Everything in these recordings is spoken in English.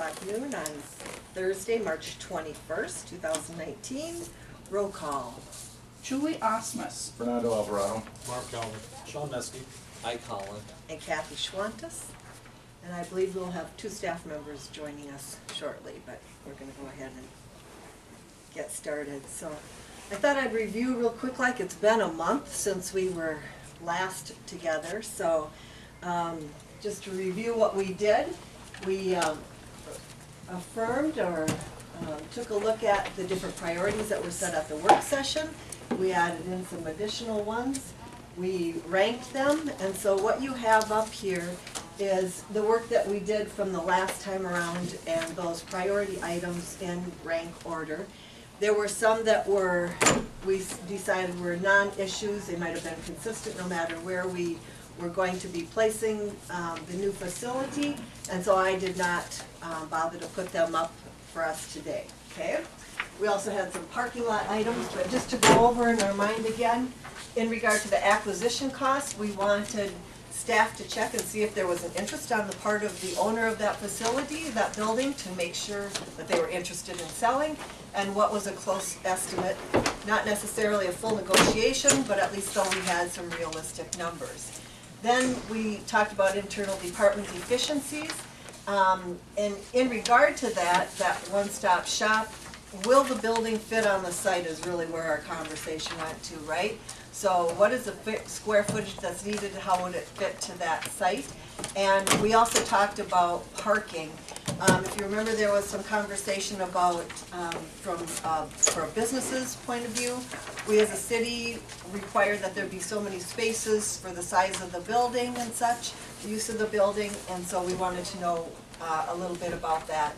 o'clock noon on Thursday, March 21st, 2019. Roll call. Julie Osmus. Fernando Alvarado. Mark Calvin. Sean Meskey. Hi, Colin. And Kathy Schwantes. And I believe we'll have 2 staff members joining us shortly, but we're going to go ahead and get started. So I thought I'd review real quick, like it's been a month since we were last together. So just to review what we did, we affirmed or took a look at the different priorities that were set at the work session. We added in some additional ones. We ranked them, and so what you have up here is the work that we did from the last time around and those priority items in rank order. There were some that we decided were non-issues. They might have been consistent no matter where we were going to be placing the new facility, and so I did not bother to put them up for us today, okay? We also had some parking lot items, but just to go over in our mind again, in regard to the acquisition cost, we wanted staff to check and see if there was an interest on the part of the owner of that facility, that building, to make sure that they were interested in selling, and what was a close estimate, not necessarily a full negotiation, but at least so we had some realistic numbers. Then we talked about internal department efficiencies, and in regard to that one-stop shop, will the building fit on the site is really where our conversation went to, right? So what is the square footage that's needed, how would it fit to that site? And we also talked about parking. If you remember, there was some conversation about, for a business's point of view, we as a city required that there be so many spaces for the size of the building and such, use of the building, and so we wanted to know a little bit about that.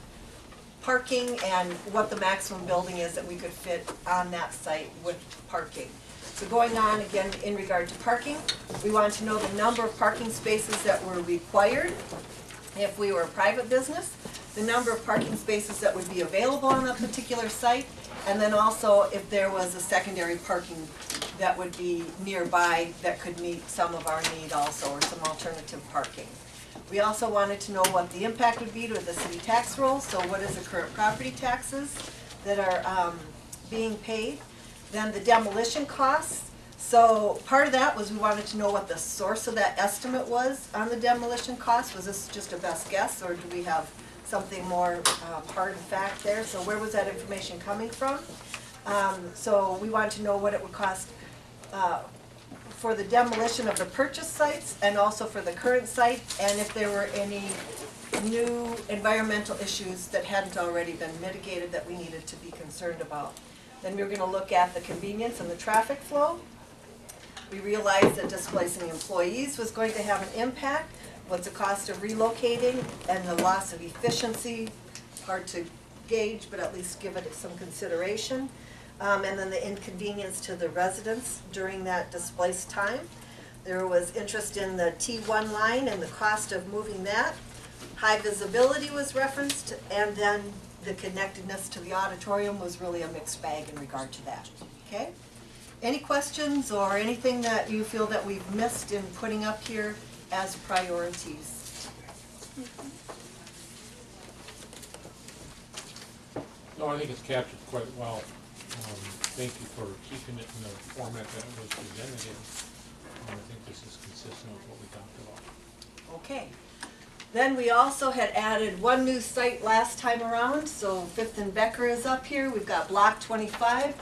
Parking and what the maximum building is that we could fit on that site with parking. So going on again in regard to parking, we want to know the number of parking spaces that were required if we were a private business, the number of parking spaces that would be available on a particular site, and then also if there was a secondary parking that would be nearby that could meet some of our need also, or some alternative parking. We also wanted to know what the impact would be to the city tax roll, so what is the current property taxes that are being paid. Then the demolition costs. So part of that was we wanted to know what the source of that estimate was on the demolition cost. Was this just a best guess, or do we have something more hard and fact there? So where was that information coming from? So we wanted to know what it would cost for the demolition of the purchase sites and also for the current site, and if there were any new environmental issues that hadn't already been mitigated that we needed to be concerned about. Then we were going to look at the convenience and the traffic flow. We realized that displacing employees was going to have an impact. What's the cost of relocating and the loss of efficiency? Hard to gauge, but at least give it some consideration. And then the inconvenience to the residents during that displaced time. There was interest in the T1 line and the cost of moving that. High visibility was referenced, and then the connectedness to the auditorium was really a mixed bag in regard to that. Okay? Any questions or anything that you feel that we've missed in putting up here as priorities? No, I think it's captured quite well. Thank you for keeping it in the format that it was presented in. I think this is consistent with what we talked about. Okay. Then we also had added one new site last time around, so 5th and Becker is up here. We've got Block 25.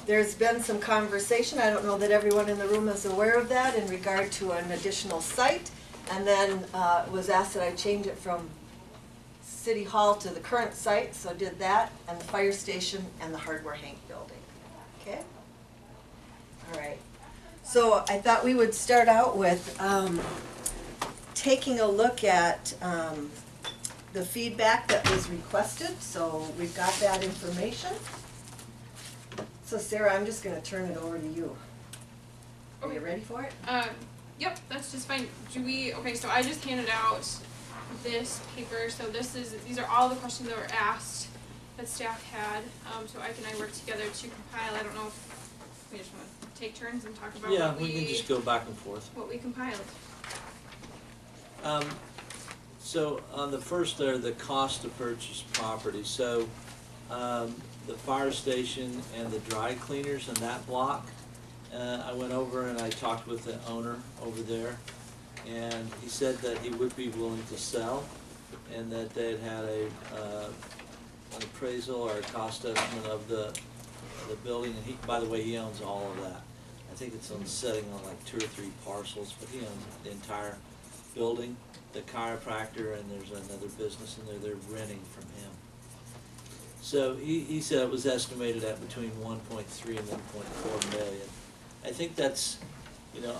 There's been some conversation, I don't know that everyone in the room is aware of that, in regard to an additional site, and then it was asked that I change it from City Hall to the current site, so did that, and the fire station and the Hardware Hank building. Okay? All right. So I thought we would start out with taking a look at the feedback that was requested. So we've got that information. So Sarah, I'm just going to turn it over to you. Are you ready for it? Yep, that's just fine. Okay, so I just handed out this paper. So these are all the questions that were asked that staff had. So Ike and I worked together to compile. I don't know if we just want to take turns and talk about Yeah, we can just go back and forth. what we compiled. So on the first there, the cost to purchase property, so, the fire station and the dry cleaners in that block, I went over and I talked with the owner over there, and he said that he would be willing to sell, and that they'd had an appraisal or a cost estimate of the building, and he, by the way, he owns all of that. I think it's sitting on like 2 or 3 parcels, but he owns the entire building, the chiropractor, and there's another business in there, they're renting from him. So he said it was estimated at between 1.3 and 1.4 million. I think that's, you know,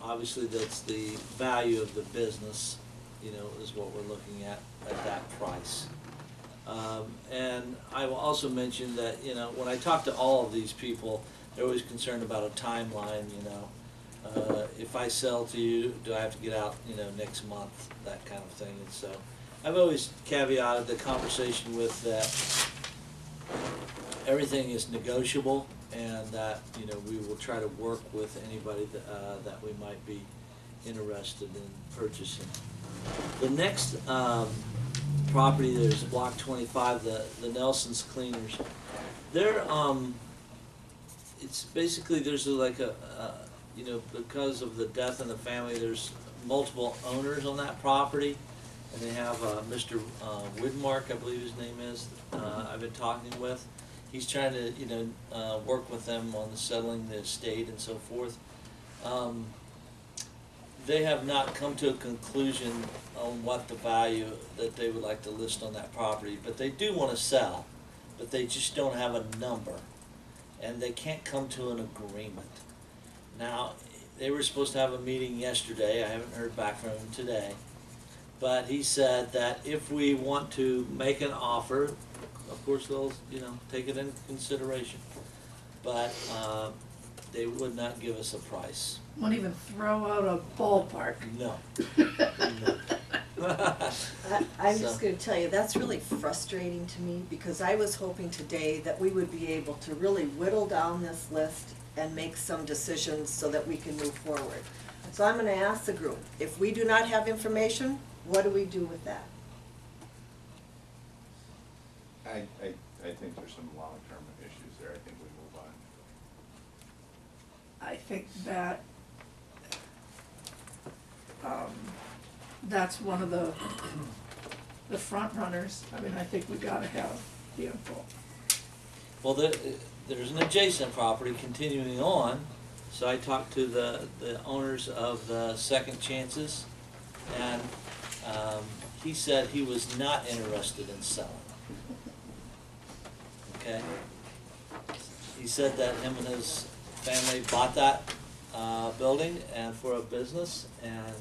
obviously that's the value of the business, you know, is what we're looking at that price. And I will also mention that, you know, when I talk to all of these people, they're always concerned about a timeline, you know. If I sell to you, do I have to get out, you know, next month, that kind of thing. And so I've always caveated the conversation with that everything is negotiable, and that, you know, we will try to work with anybody that we might be interested in purchasing. The next property, there's block 25, the Nelson's Cleaners. They're it's basically, there's like a you know, because of the death in the family, there's multiple owners on that property, and they have Mr. Widmark, I believe his name is, I've been talking with. He's trying to, you know, work with them on settling the estate and so forth. They have not come to a conclusion on what the value that they would like to list on that property, but they do want to sell, but they just don't have a number, and they can't come to an agreement. Now, they were supposed to have a meeting yesterday. I haven't heard back from him today, but he said that if we want to make an offer, of course they'll, you know, take it into consideration, but they would not give us a price. Won't even throw out a ballpark. No. I'm So- just gonna tell you, that's really frustrating to me, because I was hoping today that we would be able to really whittle down this list and make some decisions so that we can move forward. So I'm gonna ask the group, if we do not have information, what do we do with that? I think there's some long-term issues there. I think we move on. I think that, that's one of the front runners. I mean, I think we gotta have the info. Well, there's an adjacent property continuing on, so I talked to the owners of the Second Chances, and he said he was not interested in selling. Okay? He said that him and his family bought that building and for a business, and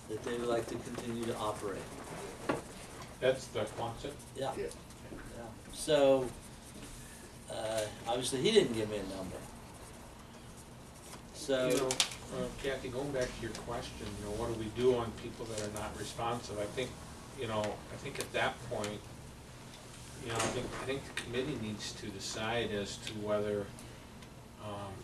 that they would like to continue to operate. That's the Quonset. Yeah. Yeah. So, obviously, he didn't give me a number. So, You know, Kathy, going back to your question, you know, what do we do on people that are not responsive? I think, you know, I think at that point, you know, I think the committee needs to decide as to whether,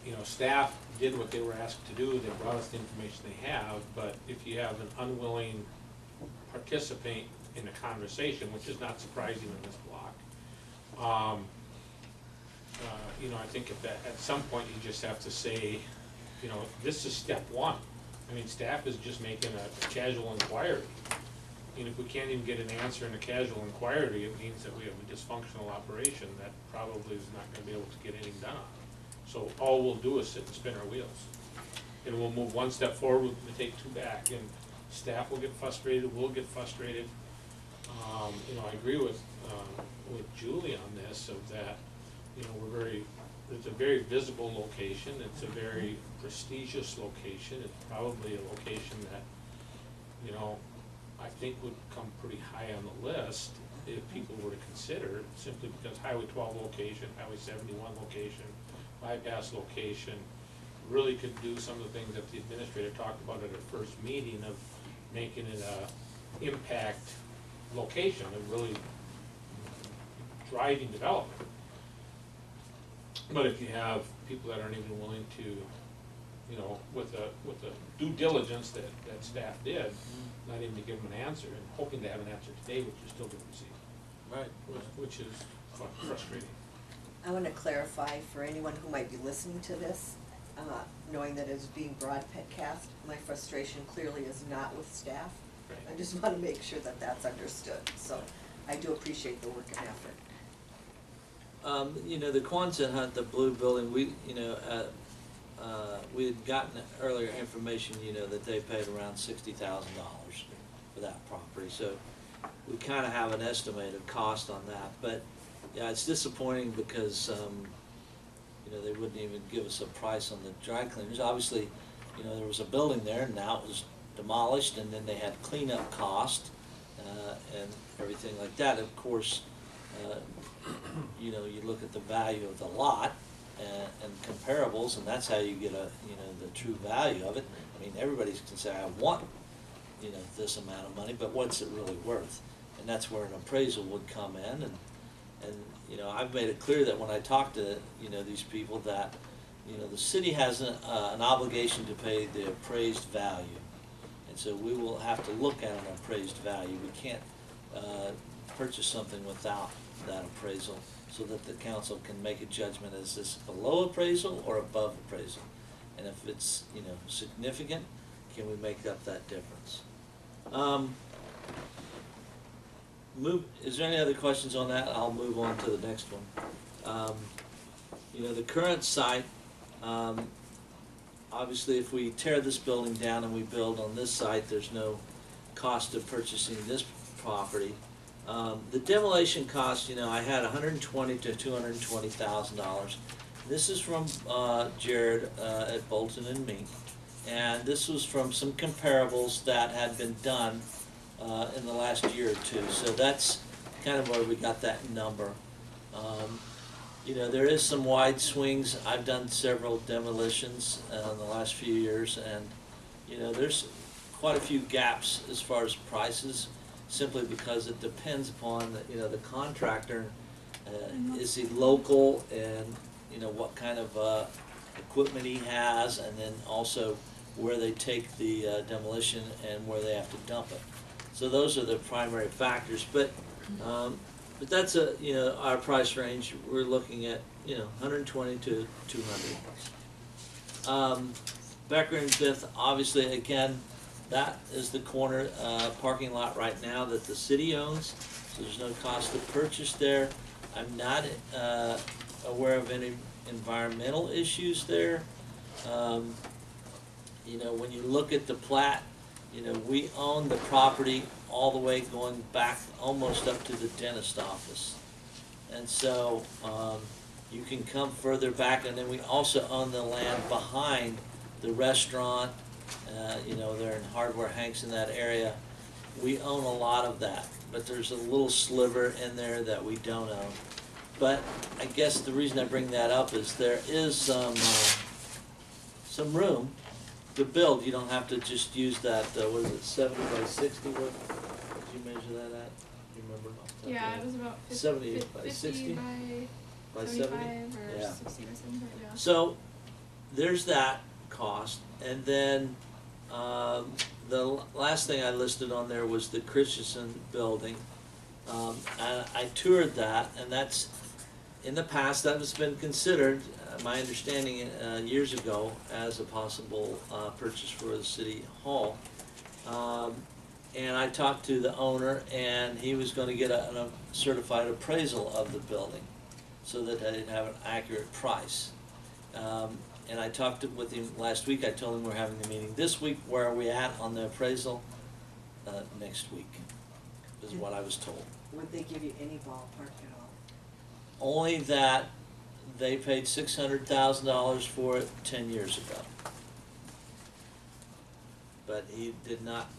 you know, staff did what they were asked to do, they brought us the information they have, but if you have an unwilling participant in a conversation, which is not surprising in this block, you know, I think at some point you just have to say, you know, this is step one. I mean, staff is just making a casual inquiry. And if we can't even get an answer in a casual inquiry, it means that we have a dysfunctional operation that probably is not gonna be able to get anything done on. So all we'll do is sit and spin our wheels. And we'll move one step forward, we'll take 2 back, and staff will get frustrated, we'll get frustrated. You know, I agree with Julie on this, of that, you know, it's a very visible location, it's a very prestigious location, it's probably a location that, you know, I think would come pretty high on the list if people were to consider it, simply because Highway 12 location, Highway 71 location, bypass location, really could do some of the things that the administrator talked about at our first meeting of making it a impact location and really driving development. But if you have people that aren't even willing to, you you know, with the due diligence that staff did, not even to give them an answer, and hoping to have an answer today, which you still didn't receive, Right. which is frustrating. I want to clarify for anyone who might be listening to this, knowing that it's being broadcast, my frustration clearly is not with staff. Right. I just want to make sure that that's understood, so I do appreciate the work and effort. You know, the Quonset hut, the blue building, we had gotten earlier information, you know, that they paid around $60,000 for that property, so we kinda have an estimated cost on that, but, yeah, it's disappointing because, you know, they wouldn't even give us a price on the dry cleaners. Obviously, you know, there was a building there, and now it was demolished, and then they had cleanup cost, and everything like that. Of course, you know, you look at the value of the lot and comparables, and that's how you get you know, the true value of it. I mean, everybody can say, I want, you know, this amount of money, but what's it really worth? And that's where an appraisal would come in, and you know, I've made it clear that when I talk to, you know, these people that, you know, the city has an obligation to pay the appraised value. And so we will have to look at an appraised value. We can't purchase something without that appraisal, so that the council can make a judgment, is this below appraisal or above appraisal? And if it's, you know, significant, can we make up that difference? Is there any other questions on that? I'll move on to the next one. You know, the current site, obviously if we tear this building down and we build on this site, there's no cost of purchasing this property. The demolition cost, you know, I had $120,000 to $220,000. This is from Jared at Bolton and Mink, and this was from some comparables that had been done in the last year or two. So that's kind of where we got that number. You know, there is some wide swings. I've done several demolitions in the last few years, and you know, there's quite a few gaps as far as prices, simply because it depends upon you know, the contractor. Is he local, and you know, what kind of equipment he has, and then also where they take the demolition and where they have to dump it. So those are the primary factors, but that's you know, our price range. We're looking at, you know, 120 to 200. Becker and Fifth, obviously, again, that is the corner parking lot right now that the city owns, so there's no cost of purchase there. I'm not aware of any environmental issues there. You know, when you look at the plat, you know, we own the property all the way going back almost up to the dentist office. And so you can come further back, and then we also own the land behind the restaurant, you know, there in Hardware Hanks in that area. We own a lot of that, but there's a little sliver in there that we don't own. But I guess the reason I bring that up is there is some room to build. You don't have to just use that, what is it, 70 by 60? What did you measure that at? Do you remember? Off the top of your Yeah, head? it was about 70 by 50 60? by 70? 75 or Yeah. 60 by 75, yeah. So there's that cost, and then the last thing I listed on there was the Christensen building. And I toured that, and that's, in the past, that has been considered, my understanding years ago, as a possible purchase for the city hall. And I talked to the owner, and he was going to get a certified appraisal of the building so that they'd have an accurate price. And I talked with him last week. I told him we're having the meeting this week. Where are we at on the appraisal? Next week, is what I was told. Would they give you any ballpark at all? Only that they paid $600,000 for it 10 years ago. But he did not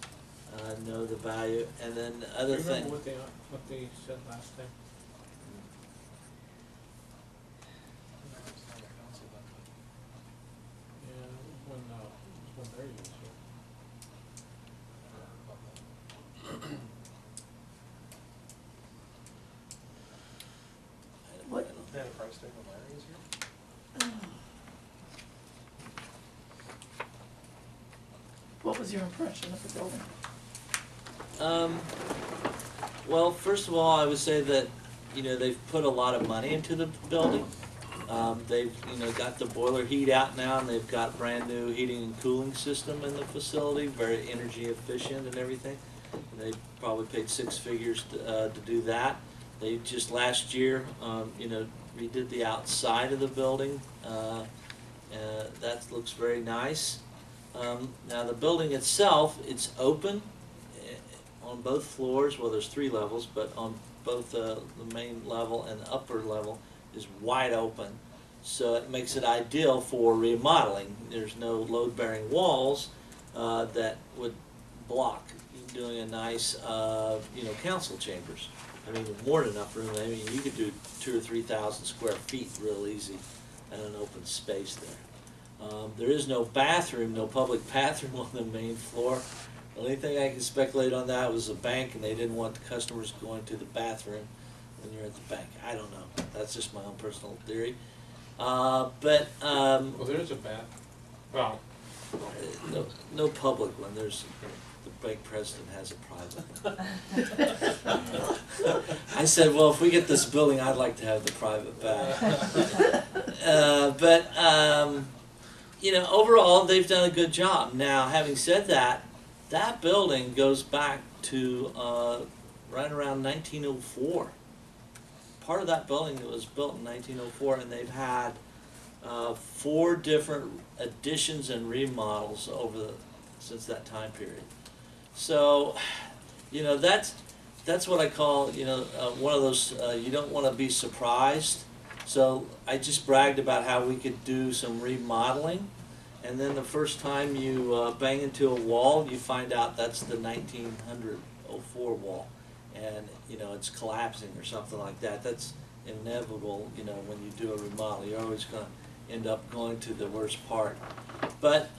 know the value. And then the other Do you thing. remember what they said last time? Yeah, when Larry was here. What? They had a price tag when Larry was here? what was your impression of the building? Well, first of all, I would say that, they've put a lot of money into the building. They've, got the boiler heat out now, and they've got brand new heating and cooling system in the facility, very energy efficient and everything. They probably paid 6 figures to do that. They just last year, redid the outside of the building. That looks very nice. Now the building itself, it's open on both floors. Well, there's 3 levels, but on both the main level and the upper level is wide open. So it makes it ideal for remodeling. There's no load-bearing walls that would block doing a nice, council chambers. I mean, more than enough room. I mean, you could do 2,000 or 3,000 square feet real easy and an open space there. There is no bathroom, no public bathroom on the main floor. The only thing I can speculate on that was a bank, and they didn't want the customers going to the bathroom when you're at the bank. I don't know. That's just my own personal theory. Well, there's a well, no public one. There's the bank president has a private. I said, well, if we get this building, I'd like to have the private bath. Overall, they've done a good job. Now, having said that, that building goes back to right around 1904. Part of that building was built in 1904, and they've had 4 different additions and remodels since that time period. So, that's what I call, one of those, you don't want to be surprised. So I just bragged about how we could do some remodeling, and then the first time you bang into a wall, you find out that's the 1904 wall, and it's collapsing or something like that. That's inevitable, when you do a remodel. You're always going to end up going to the worst part. But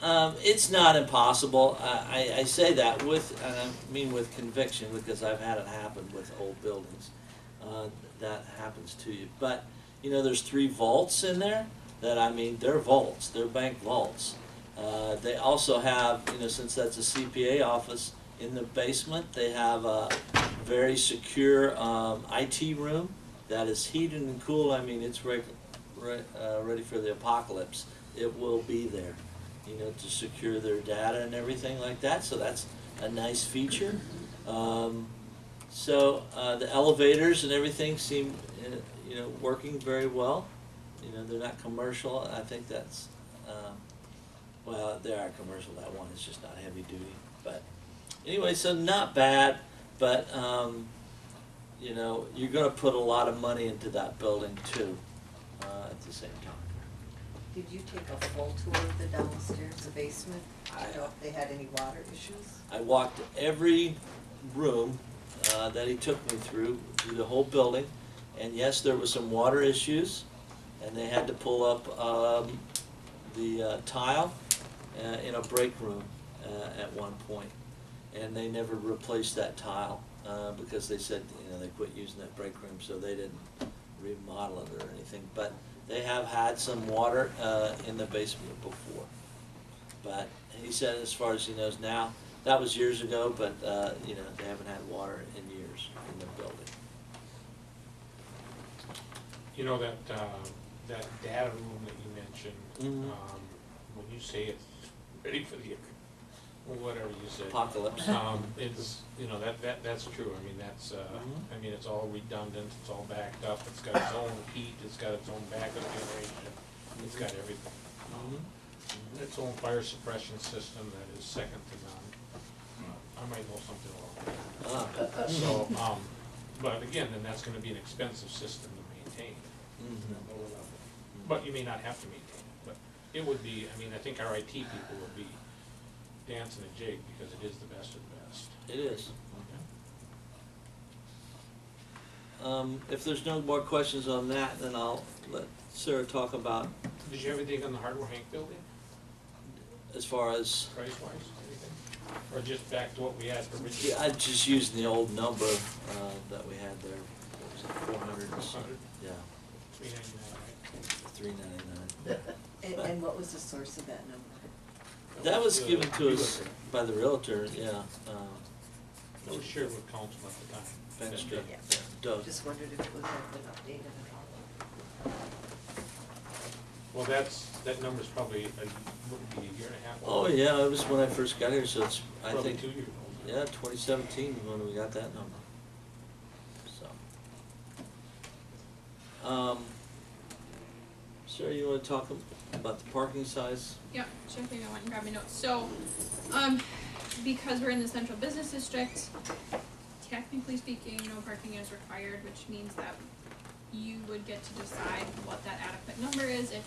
it's not impossible. I say that with conviction, because I've had it happen with old buildings. That happens to you. But there's 3 vaults in there that, they're vaults. They're bank vaults. They also have, since that's a CPA office, in the basement they have a very secure IT room that is heated and cooled. It's ready for the apocalypse. It will be there, to secure their data and everything like that. So that's a nice feature. The elevators and everything seem, working very well. They're not commercial. I think that's, they are commercial. That one is just not heavy duty. But anyway, so not bad. But you're going to put a lot of money into that building too. At the same time. Did you take a full tour of the downstairs, the basement? Do you know if they had any water issues? I walked every room that he took me through the whole building, and yes, there were some water issues, and they had to pull up the tile in a break room at one point, and they never replaced that tile because they said they quit using that break room, so they didn't remodel it or anything. But they have had some water in the basement before. But he said, as far as he knows now, that was years ago, but they haven't had water in years in the building. That data room that you mentioned, when you say it's ready for the, whatever you said. Apocalypse. It's, that's true. That's, it's all redundant, it's all backed up, it's got its own heat, it's got its own backup generation, it's got everything. Its own fire suppression system that is second to none. I might know something about that. So, but again, then that's gonna be an expensive system to maintain. But you may not have to maintain it, but it would be, I think our IT people would be dancing a jig because it is the best of the best. It is. If there's no more questions on that, then I'll let Sarah talk about, Did you have anything on the Hardware Hank building, as far as, price-wise, anything? Or just back to what we had originally? I just used the old number that we had there. What was it, 400? 400? Yeah, $399, right? $399. And what was the source of that number? That was given to us realtor. by the realtor, yeah, That was shared with council at the time. Ben Street, Yeah. yeah, Doug. Just wondered if it was been updated at all. Well, that number's probably, wouldn't be a year and a half Oh, old. yeah, it was when I first got here, so it's, I Probably think, 2 years old. yeah, 2017 when we got that number. So. Sarah, you wanna talk about the parking size? Yep, sure thing, I went and grabbed my notes. So, because we're in the central business district, technically speaking, no parking is required, which means that you would get to decide what that adequate number is if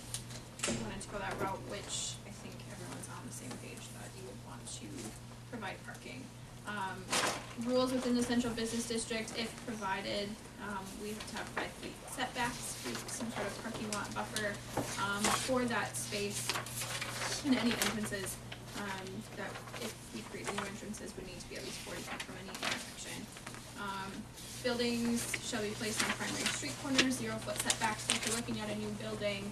you wanted to go that route, which I think everyone's on the same page that you would want to provide parking. Rules within the central business district, if provided, we have to have 5 feet setbacks, some sort of parking lot buffer, for that space. And any entrances, that if we create new entrances would need to be at least 40 feet from any intersection. Buildings shall be placed on primary street corners, 0-foot setbacks. So if you're looking at a new building,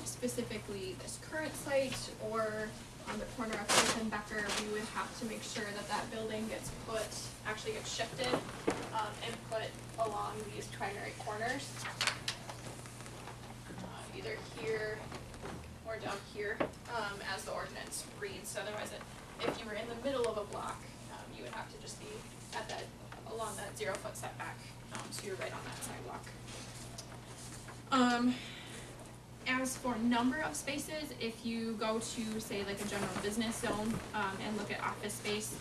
specifically this current site or on the corner of Fifth and Becker, we would have to make sure that that building gets shifted, and put along these primary corners. Either here or down here, as the ordinance reads. Otherwise, if you were in the middle of a block, you would have to just be at that, along that 0-foot setback, so you're right on that sidewalk. As for number of spaces, if you go to, say, like a general business zone, and look at office space,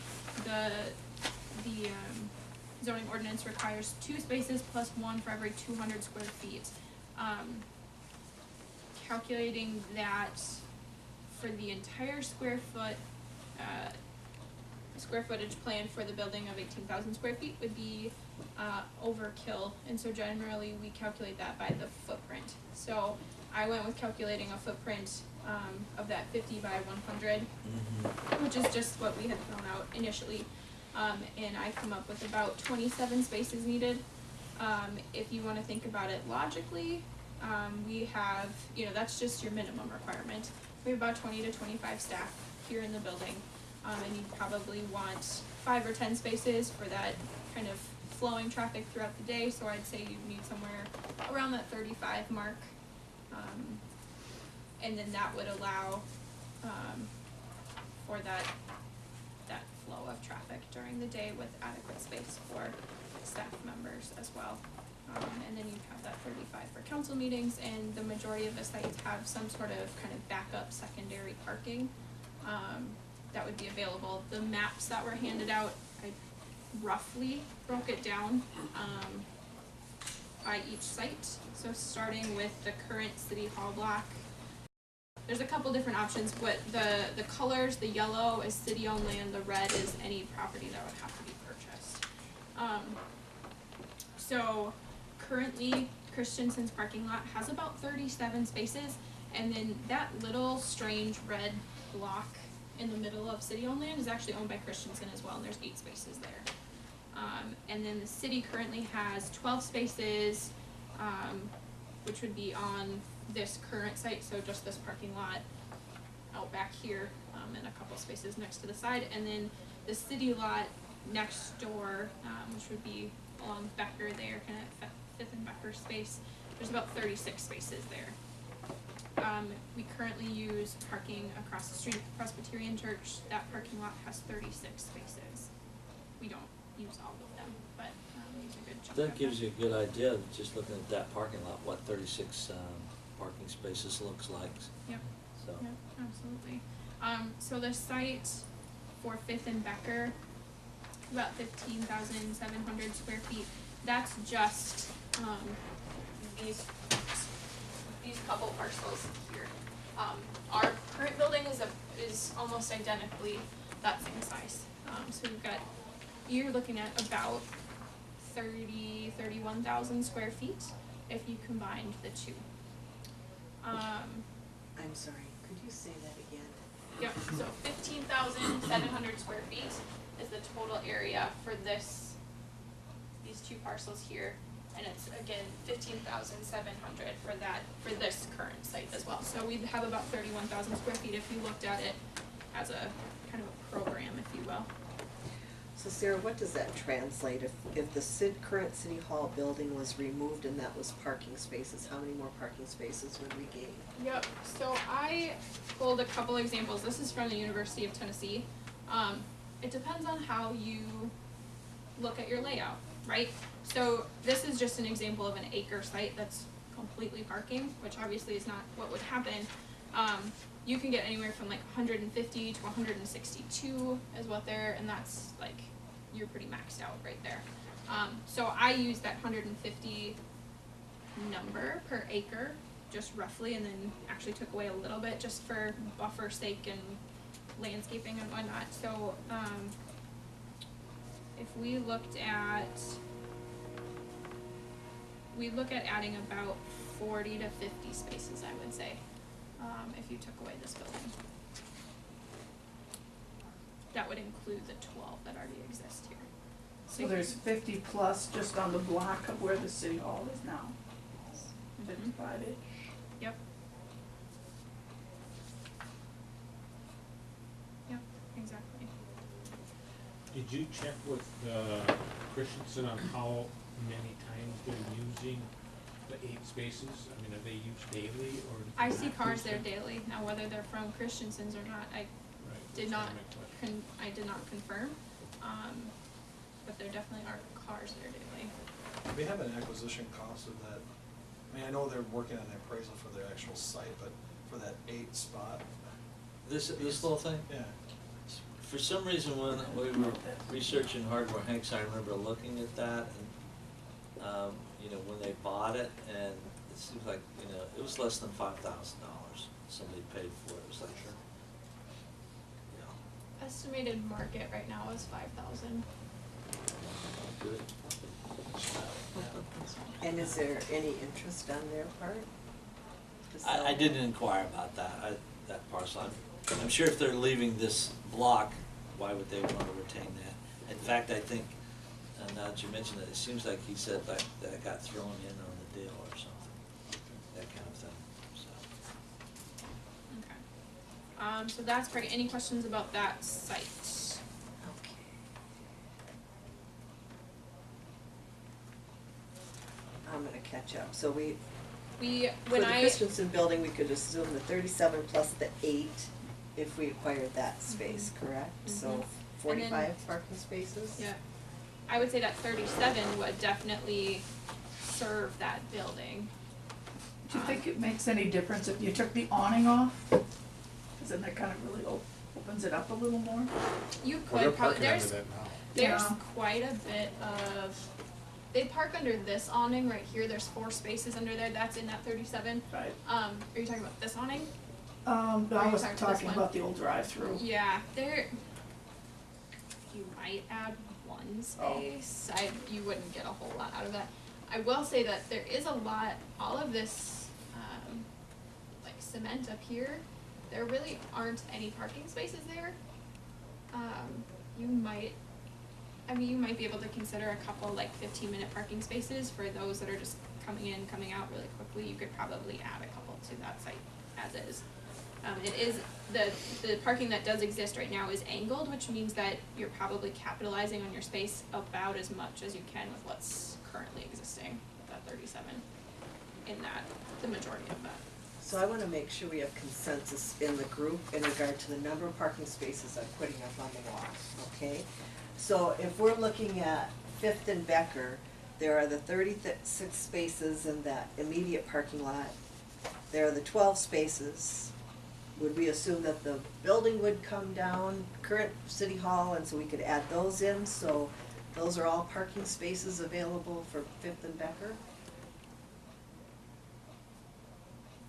the zoning ordinance requires 2 spaces plus 1 for every 200 square feet. Calculating that for the entire square footage plan for the building of 18,000 square feet would be overkill, and so generally we calculate that by the footprint. So I went with calculating a footprint of that 50 by 100, which is just what we had thrown out initially, and I come up with about 27 spaces needed. If you want to think about it logically, we have, that's just your minimum requirement. We have about 20 to 25 staff here in the building, and you probably want 5 or 10 spaces for that kind of flowing traffic throughout the day, so I'd say you need somewhere around that 35 mark, and then that would allow for that flow of traffic during the day with adequate space for staff members as well. And then you have that 35 for council meetings, and the majority of the sites have some sort of kind of backup secondary parking that would be available. The maps that were handed out, I roughly broke it down by each site. So starting with the current City Hall block, there's a couple different options, but the colors, the yellow is city-owned land, the red is any property that would have to be purchased. So currently, Christensen's parking lot has about 37 spaces, and then that little strange red block in the middle of city-owned land is actually owned by Christensen as well, and there's 8 spaces there. And then the city currently has 12 spaces, which would be on this current site, so just this parking lot out back here, and a couple spaces next to the side, and then the city lot next door, which would be along Becker there, kind of Fifth and Becker space. There's about 36 spaces there. We currently use parking across the street at Presbyterian Church. That parking lot has 36 spaces. We don't use all of them, but we use a good chunk That of them. gives you a good idea, just looking at that parking lot, what 36 parking spaces looks like. Yep. So. Yep, absolutely. So the site for Fifth and Becker, about 15,700 square feet. That's just these couple parcels here. Our current building is almost identically that same size. So you're looking at about 31,000 square feet if you combined the two. I'm sorry, could you say that again? Yep, so 15,700 square feet is the total area for these 2 parcels here. And it's again 15,700 for that, for this current site as well. So we'd have about 31,000 square feet if you looked at it as a kind of a program, if you will. So Sarah, what does that translate? If the current City Hall building was removed and that was parking spaces, how many more parking spaces would we gain? Yep, so I pulled a couple examples. This is from the University of Tennessee. It depends on how you look at your layout, right? So this is just an example of an acre site that's completely parking, which obviously is not what would happen. You can get anywhere from like 150 to 162 is what they're, and that's like, you're pretty maxed out right there. So I use that 150 number per acre, just roughly, and then actually took away a little bit just for buffer sake and landscaping and whatnot. So if we look at adding about 40 to 50 spaces, I would say, if you took away this building. That would include the 12 that already exist here. So there's 50 plus just on the block of where the City Hall is now. 55-ish. Yep. Yep, exactly. Did you check with Christensen on how many times they're using the 8 spaces? I mean, are they used daily or? do I they see not cars use there them? daily. Now, whether they're from Christensen's or not, I Right, did that's not my question. I did not confirm. But there definitely are cars there daily. We have an acquisition cost of that. I mean, I know they're working on the appraisal for their actual site, but for that 8 spot, This little thing? yeah. For some reason, when we were researching Hardware Hanks, I remember looking at that and, you know, when they bought it, and it seems like, you know, it was less than $5,000 somebody paid for it. It was like, yeah, Estimated market right now is 5,000. good. And is there any interest on their part? to sell I it? didn't inquire about that, that parcel. I'm sure if they're leaving this block, why would they want to retain that? In fact, I think, now that you mentioned it, it seems like he said that it got thrown in on the deal or something, that kind of thing, so. Okay. So that's great. Any questions about that site? Okay. I'm gonna catch up. So for When the I, Christensen building, we could assume the 37 plus the 8 if we acquired that space, correct? So Mhm. 45 parking spaces? yeah, I would say that 37 would definitely serve that building. Do you think it makes any difference if you took the awning off? Cause then that kind of really opens it up a little more. You Well, could they're probably, parking under there's that now. Yeah. quite a bit of, they park under this awning right here. There's 4 spaces under there. That's in that 37. Right. Are you talking about this awning? No, Or I you was talking this talking one? about the old drive-through. Yeah, there, you might add 1 space. You wouldn't get a whole lot out of that. I will say that there is a lot, all of this, like cement up here, there really aren't any parking spaces there. You might be able to consider a couple like 15-minute parking spaces for those that are just coming in, coming out really quickly. You could probably add a couple to that site as is. It is, the parking that does exist right now is angled, which means that you're probably capitalizing on your space about as much as you can with what's currently existing, that 37, in that, the majority of that. So I wanna make sure we have consensus in the group in regard to the number of parking spaces I'm putting up on the wall, okay? So if we're looking at Fifth and Becker, there are the 36 spaces in that immediate parking lot. There are the 12 spaces. Would we assume that the building would come down, current City Hall, and so we could add those in? So those are all parking spaces available for Fifth and Becker?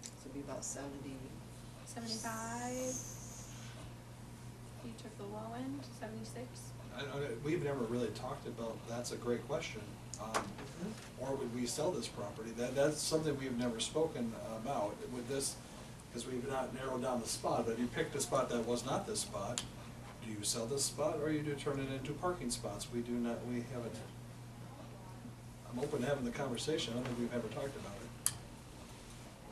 So it'd be about 70. 75, you took the low end, 76? We've never really talked about, that's a great question. Or would we sell this property? That's something we've never spoken about. With this, because we've not narrowed down the spot, but if you picked a spot that was not this spot, do you sell this spot or you do turn it into parking spots? We do not, we haven't I'm open to having the conversation, I don't think we've ever talked about it.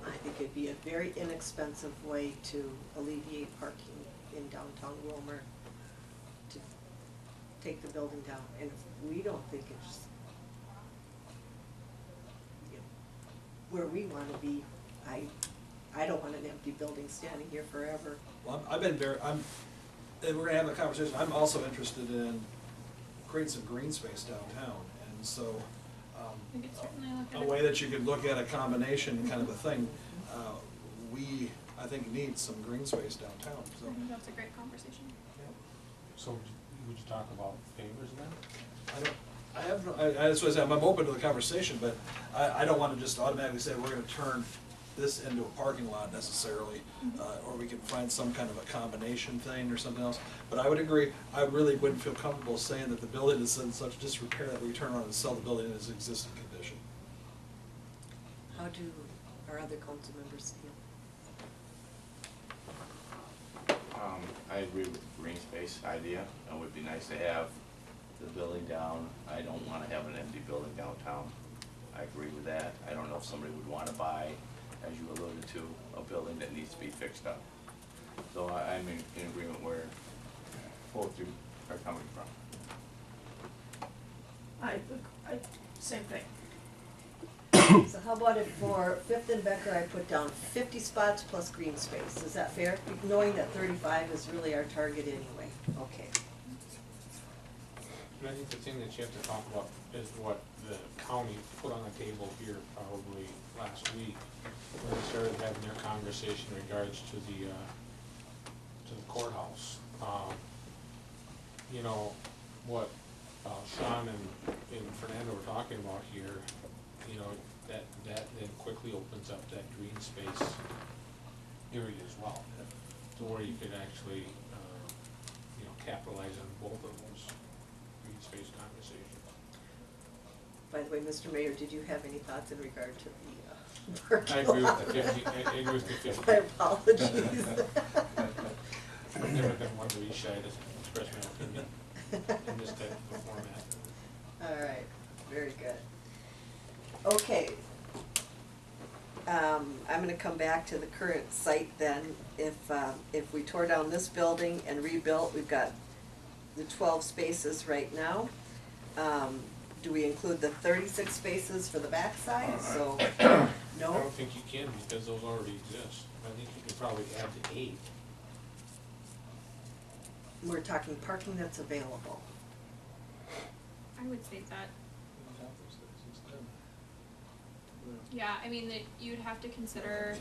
I think it'd be a very inexpensive way to alleviate parking in downtown Wilmer, to take the building down, and if we don't think it's, you know, where we wanna be, I don't want an empty building standing here forever. Well, and we're gonna have a conversation, I'm also interested in creating some green space downtown, and so, We could certainly look at a it. way that you could look at a combination kind of a thing, we, I think, need some green space downtown, so. I think that's a great conversation. So would you talk about favors then? I have, that's what I said, I'm open to the conversation, but I don't wanna just automatically say we're gonna turn this into a parking lot necessarily, or we can find some kind of a combination thing or something else. But I would agree, I really wouldn't feel comfortable saying that the building is in such disrepair that we turn around and sell the building in its existing condition. How do our other council members feel? I agree with the green space idea. It would be nice to have the building down. I don't wanna have an empty building downtown. I agree with that. I don't know if somebody would wanna buy, as you alluded to, a building that needs to be fixed up. So I'm in agreement where both you are coming from. Same thing. So how about if for Fifth and Becker, I put down 50 spots plus green space, is that fair? Knowing that 35 is really our target anyway, okay. And I think the thing that you have to talk about is what the county put on the table here probably last week, when they started having their conversation in regards to the courthouse. You know, what Sean and Fernando were talking about here, you know, that then quickly opens up that green space area as well, to where you could actually, you know, capitalize on both of those green space conversations. By the way, Mr. Mayor, did you have any thoughts in regard to the parking I agree lot? with the 50, I agree with the 50. My apologies. I've never been one to be shy to express my opinion in this type of format. All right, very good. Okay. I'm gonna come back to the current site then. If we tore down this building and rebuilt, we've got the 12 spaces right now. Do we include the 36 spaces for the backside? So, I no? don't think you can, because those already exist. I think you could probably add to 8. We're talking parking that's available. I would say that, yeah, I mean, that you'd have to consider,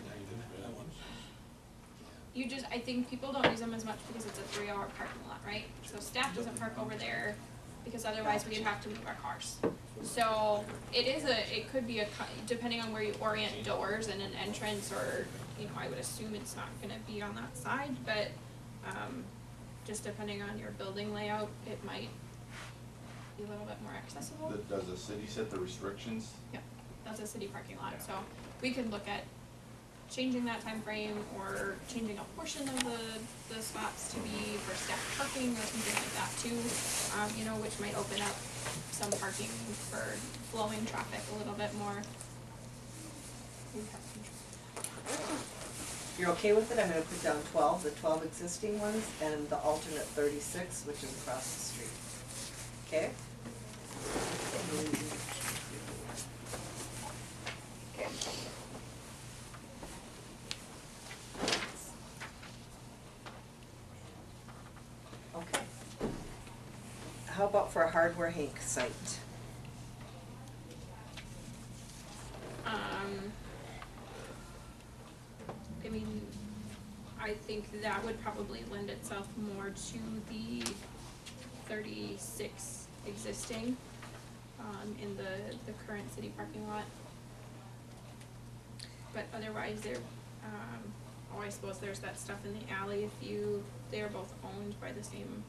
I think people don't use them as much because it's a 3-hour parking lot, right? So staff doesn't park over there, because otherwise we'd have to move our cars. So it could be depending on where you orient doors and an entrance, or, you know, I would assume it's not gonna be on that side, but, just depending on your building layout, it might be a little bit more accessible. Does the city set the restrictions? Yep, that's a city parking lot, so we could look at changing that time frame or changing a portion of the spots to be for staff parking or something like that too. You know, which might open up some parking for flowing traffic a little bit more. You're okay with it? I'm gonna put down 12, the 12 existing ones, and the alternate 36, which is across the street. Okay? Okay. Okay. How about for a Hardware Hank site? I mean, I think that would probably lend itself more to the 36 existing, in the current city parking lot. But otherwise, I suppose there's that stuff in the alley they're both owned by the same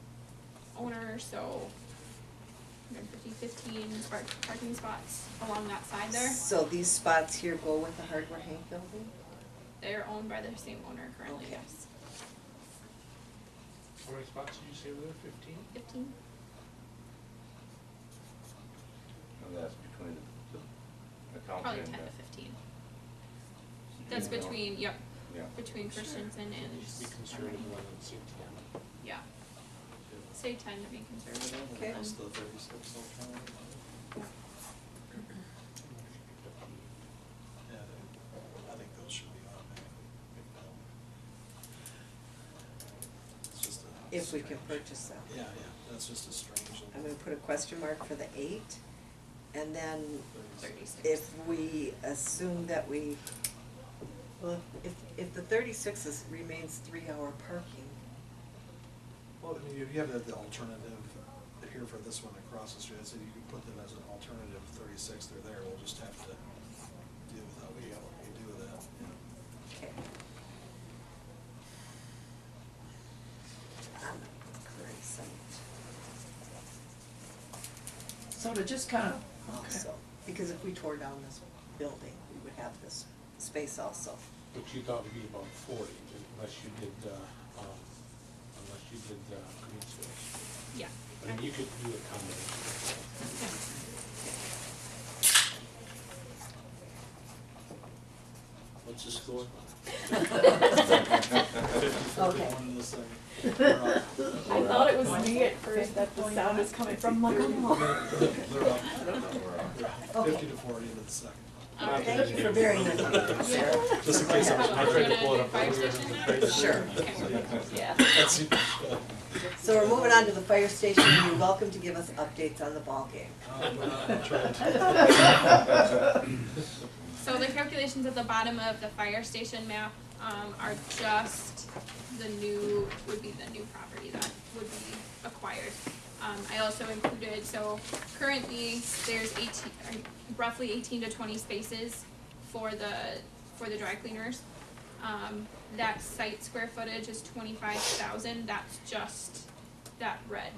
owner, so 150, 15 parking spots along that side there. So these spots here go with the Hardware Hank building? They're owned by the same owner currently, Okay. yes. How many spots did you say were there, 15? 15? And that's between probably in 10 the- to 15. That's Yeah. between, yep, Yeah. between Christensen and. Just be conservative when it's 10. Yeah, say 10 to be conservative. Okay. and That's then- the 36 alternative. Yeah, I think those should be automatically picked up. It's just a. If we can strange- purchase them. Yeah, that's just a strange. I'm gonna put a question mark for the 8, and then 36. if we assume that we, well, if the 36 remains 3-hour parking, Well, I mean, you have the alternative here for this one across the street, I said you could put them as an alternative 36, they're there, we'll just have to deal with how we do with that, yeah. okay. On the current site So to just kind of, also, because if we tore down this building, we would have this space also. But you thought it'd be about 40, unless you did, green space. Yeah. I mean, you could do a combination. What's the score? 51 in the second. We're up. I thought it was me at first that the sound was coming from. I'm like, oh. They're up. They're up. 50 to 40 into the second. Thank you for bearing with me. Yeah. Just in case I was. I tried to pull it Do up fire earlier. station next? Sure. Yeah. That's it. So we're moving on to the fire station, you're welcome to give us updates on the ball game. I'm trying So the calculations at the bottom of the fire station map, are just the new, would be the new property that would be acquired. I also included, so currently there's roughly 18 to 20 spaces for the dry cleaners. That site square footage is 25,000, that's just that red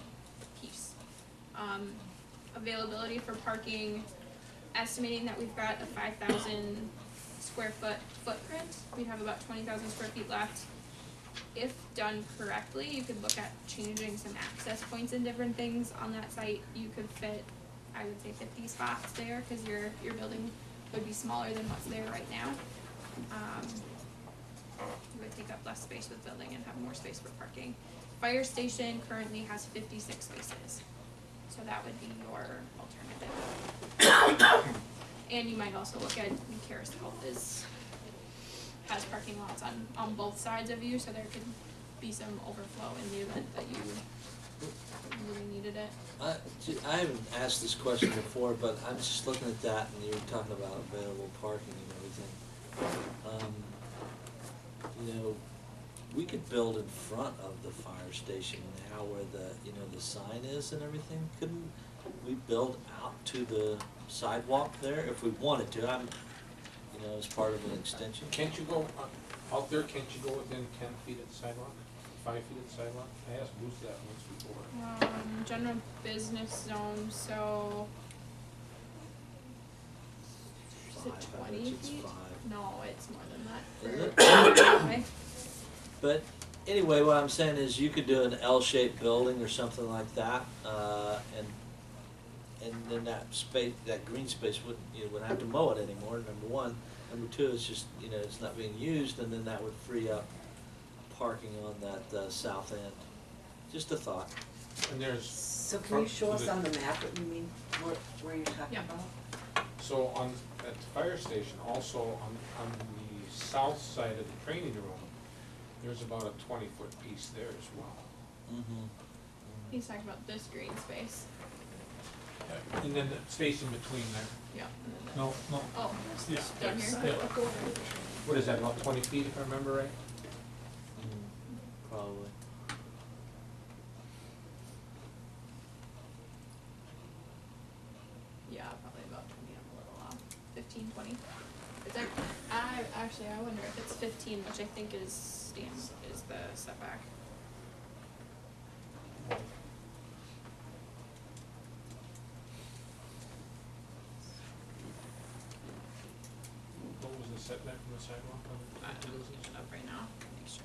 piece. Availability for parking, estimating that we've got a 5,000 square foot footprint, we have about 20,000 square feet left. If done correctly, you could look at changing some access points and different things on that site. You could fit, I would say 50 spots there, cause your building would be smaller than what's there right now. You would take up less space with building and have more space for parking. Fire station currently has 56 spaces, so that would be your alternative. And you might also look at, Caris Health has parking lots on both sides of you, so there could be some overflow in the event that you really needed it. I haven't asked this question before, but I'm just looking at that and you were talking about available parking and everything. You know, we could build in front of the fire station now where the sign is and everything. Couldn't we build out to the sidewalk there if we wanted to? As part of an extension. Can't you go, out there, can't you go within 10 feet of the sidewalk, 5 feet of the sidewalk? I asked Bruce that once before. General business zone, so is it 5, I bet 20 you it's feet? 5. No, it's more than Is that. it? Okay. But anyway, what I'm saying is you could do an L-shaped building or something like that, and then that space, that green space you wouldn't have to mow it anymore, number one. Number two, it's just, it's not being used, and then that would free up parking on that south end. Just a thought. And there's. So can you show us on the map what you mean, where you're talking Yeah. about? So at the fire station, also on the south side of the training room, there's about a 20-foot piece there as well. Mm-hmm. He's talking about this green space. And then the space in between there. Yeah. No. Oh, Yeah. down here. Yeah. What is that, about 20 feet if I remember right? Probably. Yeah, probably about 20, I'm a little off. 15, 20. Is that, I wonder if it's 15, which I think is the setback. What was the setback from the sidewalk on the I'm looking it up right now, make sure.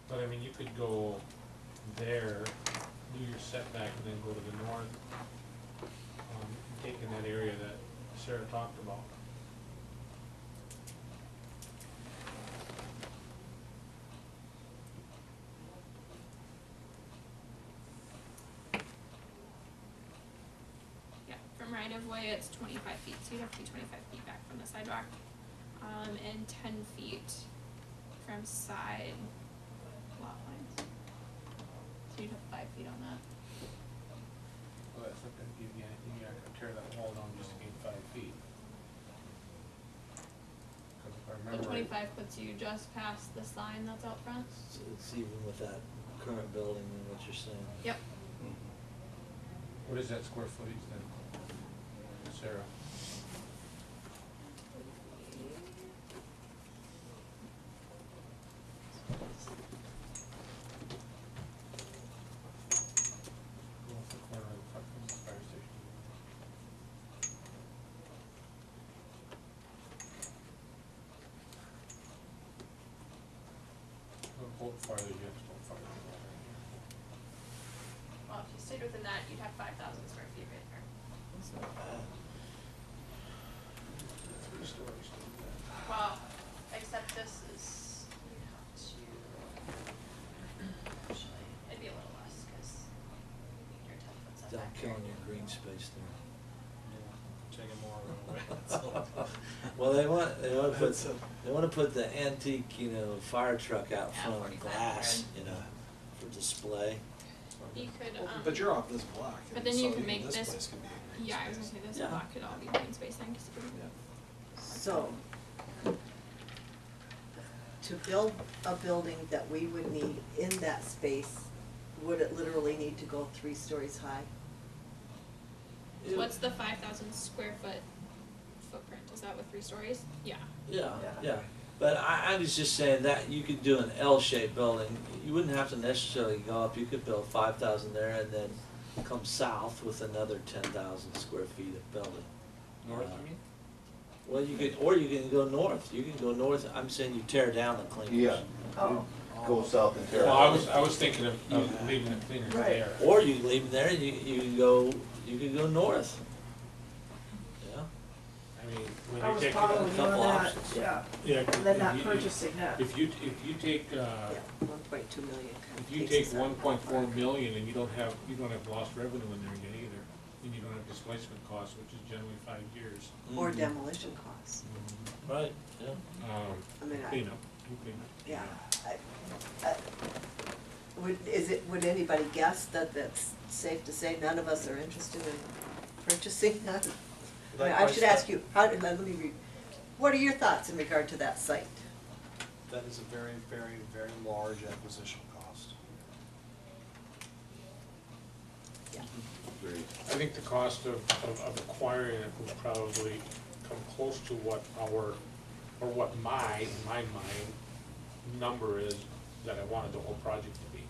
But I mean, you could go there, do your setback, and then go to the north, taking Sarah talked about. Yeah, from right of way, it's 25 feet, so you'd have to be 25 feet back from the sidewalk. And 10 feet from side lot lines. So you'd have 5 feet on that. Well, that's not gonna give you anything, you're not gonna tear that wall down just to gain 5 feet. Cause if I So remember. 25 puts you just past the sign that's out front. It's even with that current building and what you're saying. Yep. What is that square footage then, Sarah? Go off the corner of the fucking fire station. Go farther, you have to go farther. Well, if you stayed within that, you'd have 5,000 square feet right there. It's not bad. 3 stories. Well, except this is, you'd have to, actually, it'd be a little less, cause you need your 10 foot Without setback here. killing your green space there. Taking more away. Well, they wanna put, That's a- they wanna put the antique, fire truck out Yeah, front of 4,500. glass, for display. You could, Well, but you're off this block. but and then you so can make this this- place could be a green yeah, I was space. gonna say this Yeah. block could all be green space then, cause you could. Yeah. So, to build a building that we would need in that space, would it literally need to go 3 stories high? What's the 5,000 square foot footprint? Is that with 3 stories? Yeah. Yeah, Yeah. yeah, but I was just saying that you could do an L-shaped building, you wouldn't have to necessarily go up, you could build 5,000 there and then come south with another 10,000 square feet of building. North, you mean? Well, you can go north, I'm saying you tear down the cleaners. Yeah. Oh. Go south and tear Well, out. I was thinking of leaving the cleaners Right. there. Or you can leave them there and you can go north. Yeah, I mean, when I you was take. probably couple doing that, options. yeah, Yeah, and then not if you- purchasing that. If you take, Yeah, 1.2 million kind if of you takes take us out. 1.4 million and you don't have lost revenue in there yet either, and you don't have displacement costs, which is generally 5 years. Or Mhm. demolition costs. Right, yeah. I mean, Cleanup. yeah, would anybody guess that that's safe to say none of us are interested in purchasing that? I mean, I should ask you, let me read, what are your thoughts in regard to that site? That is a very, very, very large acquisition cost. Yeah. Agreed. I think the cost of acquiring it will probably come close to what what in my mind, number is that I wanted the whole project to be.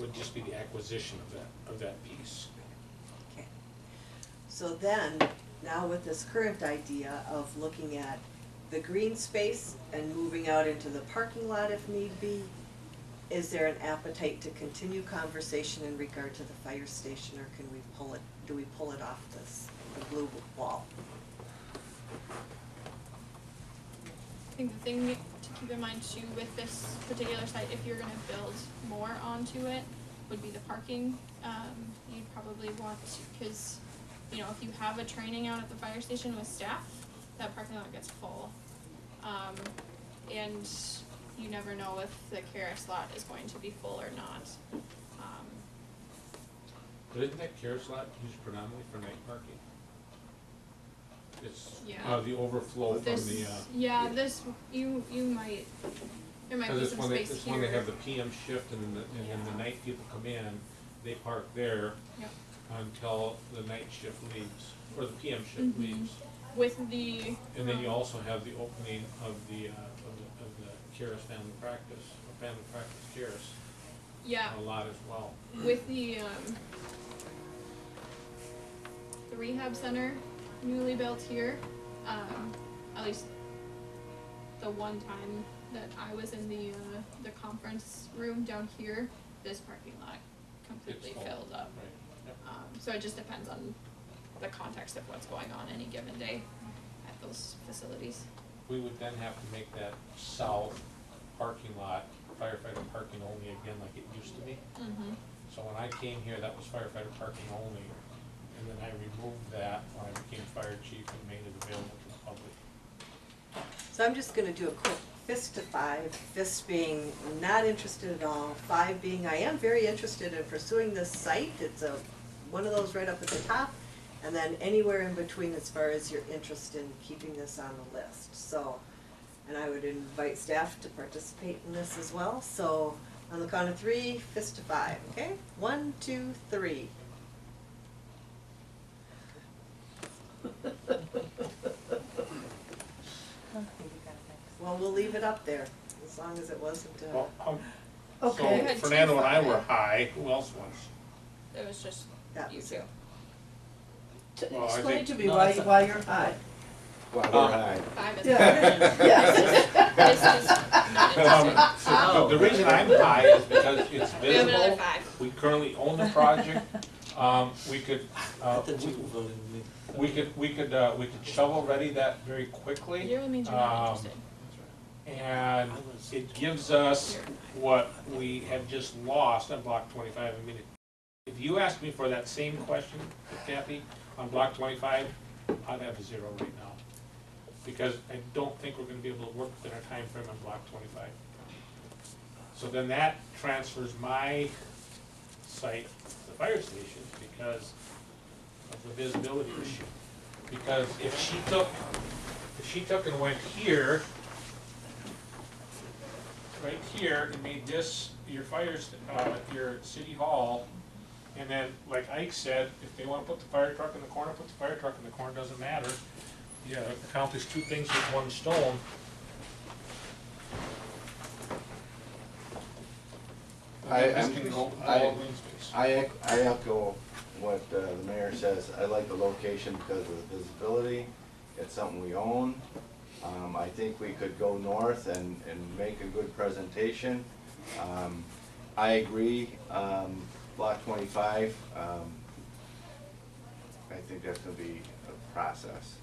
Would just be the acquisition of that piece. Okay. So then, now with this current idea of looking at the green space and moving out into the parking lot if need be, is there an appetite to continue conversation in regard to the fire station, or can we do we pull it off the blue wall? I think the thing to keep in mind too with this particular site, if you're gonna build more onto it, would be the parking. You'd probably want to, cause, if you have a training out at the fire station with staff, that parking lot gets full. And you never know if the Karis lot is going to be full or not. But isn't that carrot lot used predominantly for night parking? It's, Yeah. the overflow from This, the, yeah, this, you might, there might cause be it's some when space here. it's when they have the PM shift and then the night people come in, they park there Yep. until the night shift leaves, or the PM shift Mhm. leaves. With the. And then you also have the opening of the Karis family practice, or family practice Karis, Yeah, a lot as well. with the rehab center newly built here, at least the one time that I was in the conference room down here, this parking lot completely It's full. filled up. Right, yep. So it just depends on the context of what's going on any given day at those facilities. We would then have to make that south parking lot firefighter parking only again like it used to be. Mm-hmm. So when I came here, that was firefighter parking only, and then I removed that when I became fire chief and made it available to the public. So I'm just gonna do a quick fist to 5, fist being not interested at all, 5 being I am very interested in pursuing this site. It's one of those right up at the top, and then anywhere in between as far as your interest in keeping this on the list. So, and I would invite staff to participate in this as well. So on the count of 3, fist to 5, okay? 1, 2, 3. Well, we'll leave it up there, as long as it wasn't, Well, Okay. We had so Fernando and I two were five. high, who else was? It was just that you was two. Well, I Explain think- to me no, why, that's a- why you're high. Well, we're high. 5 is Yeah. This is not interesting. Oh. The reason I'm high is because it's We have another visible, 5. we currently own the project, we could, I thought you were voting me. we could shovel ready that very quickly. It really means you're not interested. And it gives us what we have just lost on block 25. I mean, if you asked me for that same question, Kathy, on block 25, I'd have a 0 right now. Because I don't think we're gonna be able to work within our time frame on block 25. So then that transfers my site to the fire station because of the visibility issue. Because if she took and went here, right here, and made this your your city hall, and then, like Ike said, if they wanna put the fire truck in the corner, put the fire truck in the corner, doesn't matter. Yeah, accomplish 2 things with 1 stone. This can go all green space. I echo what the mayor says. I like the location because of the visibility. It's something we own. I think we could go north and make a good presentation. I agree, block 25, I think that's gonna be a process,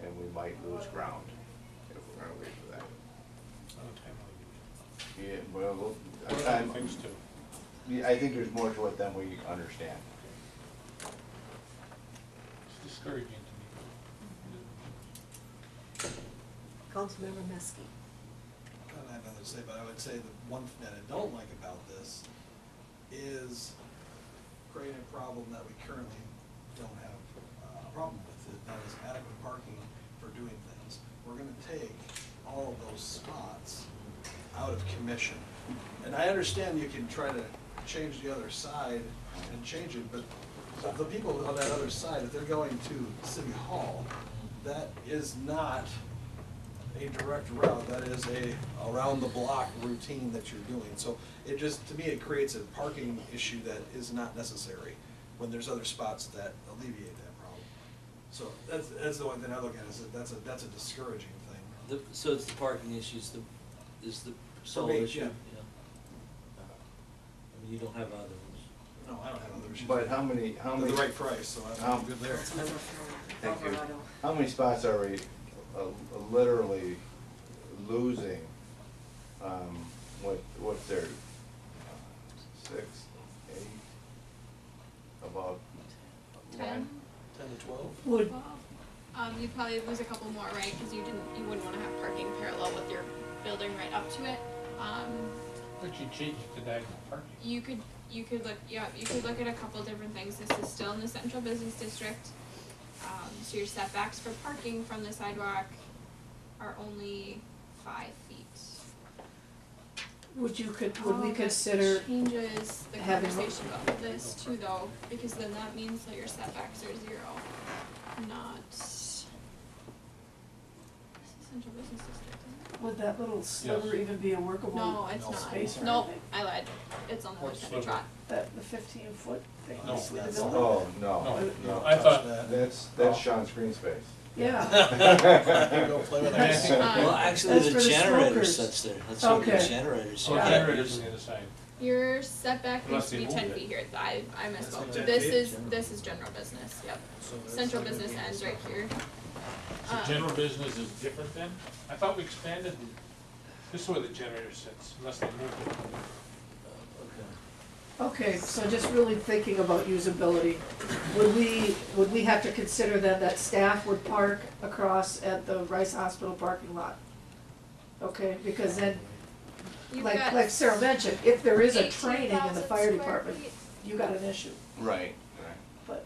and we might lose ground if we're gonna wait for that. Yeah, well, Other things too. yeah, I think there's more to it than we understand. It's discouraging to me. Councilmember Meske. I don't have nothing to say, but I would say the one thing that I don't like about this is creating a problem that we currently don't have a problem with, that is adequate parking for doing things. We're gonna take all of those spots out of commission. And I understand you can try to change the other side and change it, but the people on that other side, if they're going to City Hall, that is not a direct route, that is a around-the-block routine that you're doing. So it just, to me, it creates a parking issue that is not necessary when there's other spots that alleviate that problem. So that's the one thing I look at, is that that's a discouraging thing. So it's the parking issues, is the sole me, issue? yeah. I mean, you don't have other ones. No, I don't have other issues. But how many, They're the right price, so I'm good there. That's number 4, Thank you. Alvarado. How many spots are we literally losing? What's there, 6, 8, about 10? 10 to 12? Would, You probably lose a couple more, right? Because you wouldn't want to have parking parallel with your building right up to it. But you change it to diagonal parking. You could look at a couple different things. This is still in the central business district. So your setbacks for parking from the sidewalk are only 5 feet. would we That consider, changes the having- conversation about this too, though, because then that means that your setbacks are 0, not. This is central business district, isn't it? would that little sliver Yes. even be a workable No, it's not. space or Nope, anything? I lied. It's on the other What side of sliver? Trot. That, the 15-foot thing, No, this that's- building? Oh, no, No, no. I thought, That's Sean's green space. Yeah, Go play with I that. think- Well, actually, That's the for the generator smokers. sits there, that's what the Okay. generators. oh, Yeah. generators on the other side. Your setback needs Unless to they be 10 move it. feet here. I That's misspoke. not This is general business. Yep. So that's Central not gonna business be- ends right here. So general business is different then? I thought we expanded, this is where the generator sits, unless they moved it. Okay, so just really thinking about usability, would we have to consider then that staff would park across at the Rice Hospital parking lot? Okay, because then, You've like, got like Sarah mentioned, if there is a 18,000 training in the fire square department, feet. you got an issue, Right, right. but,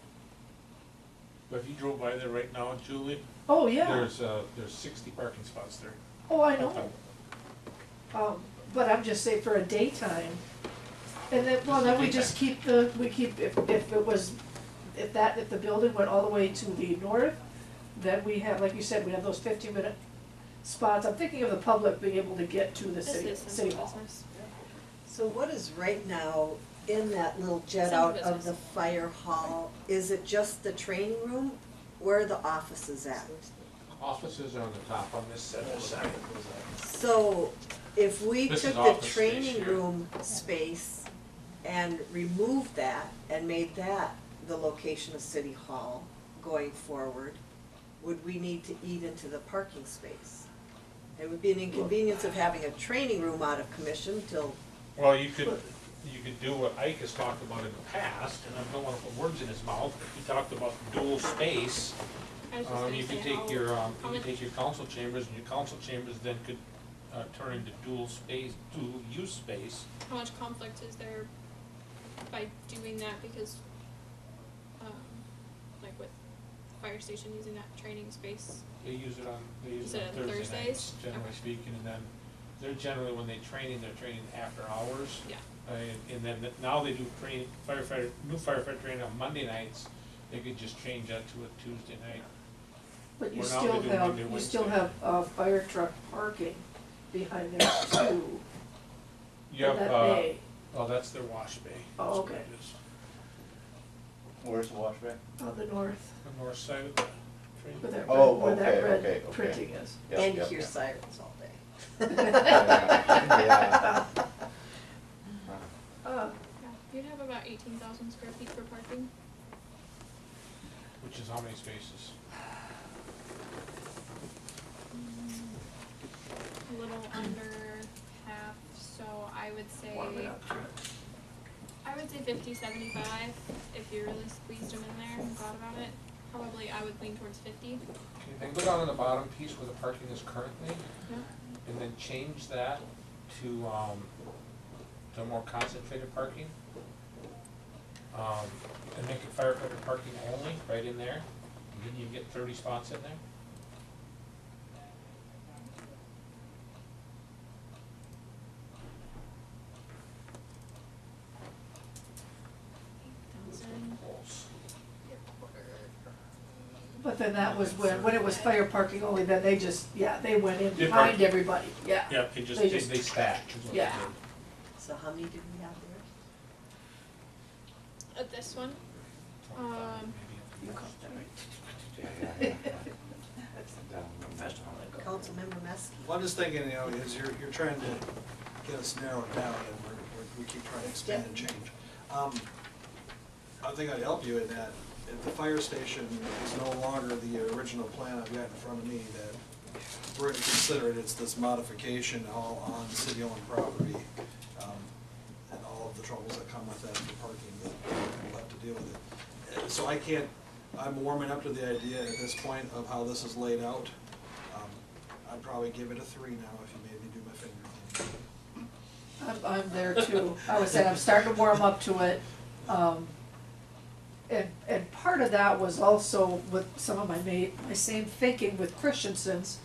But if you drove by there right now, Julie, oh, yeah, there's 60 parking spots there. oh, I know. But I'm just saying for a daytime, and then, well, then we just keep if it was, if the building went all the way to the north, then we have, like you said, we have those 15-minute spots. I'm thinking of the public being able to get to the This city is city central hall. business. So what is right now in that little jet Central out of business. the fire hall? Is it just the training room? Where are the offices at? Offices are on the top on this set side. So if we This is took the office space training here. room space and removed that and made that the location of City Hall going forward, would we need to eat into the parking space? It would be an inconvenience of having a training room out of commission till, Well, you could do what Ike has talked about in the past, and I don't wanna put words in his mouth, but he talked about dual space. I was just gonna You say could take how- your, how you could much- take your council chambers, and your council chambers then could, turn into dual use space. How much conflict is there by doing that because, like with fire station using that training space? They use it on Is it on Thursday Thursdays? nights, generally Okay. speaking, and then they're generally, when they're training after hours. Yeah. And then now they do new firefighter training on Monday nights, they could just change that to a Tuesday night. But you Well, now still they do have, Monday, you still Wednesday. have, fire truck parking behind there too, You in have, that bay. oh, that's their wash bay. Oh, That's what okay. it is. Where's the wash bay? On the north, The north side of the training. where that Oh, red, where that okay, red okay, okay. printing is. Yep, and you yep, hear yep. sirens all day. Yeah. Uh, Yeah, you'd have about 18,000 square feet for parking. Which is how many spaces? A little under half, so I would say, warm it up to it. I would say 50, 75, if you really squeezed them in there and thought about it. Probably I would lean towards 50. Okay, then go down on the bottom piece where the parking is currently, Yeah. and then change that to more concentrated parking. And make it firefighter parking only, right in there, and then you get 30 spots in there. But then that was when it was fire parking only, then they just, yeah, they went in They behind parked- everybody, yeah. Yeah, they just, They they just- stacked, is what they yeah. did. So how many did we have there? This one, You caught that right. Councilmember Meski. Well, I'm just thinking, you know, is you're trying to get us narrowed down, and we keep trying to expand and change. I think I'd help you in that, if the fire station is no longer the original plan I've got in front of me, that we're gonna consider it's this modification all on city-owned property, and all of the troubles that come with that, the parking, that we'll have to deal with it. So I'm warming up to the idea at this point of how this is laid out. I'd probably give it a 3 now if you made me do my finger thing. I'm there too. I was saying, I'm starting to warm up to it. And part of that was also with some of my same thinking with Christensen's.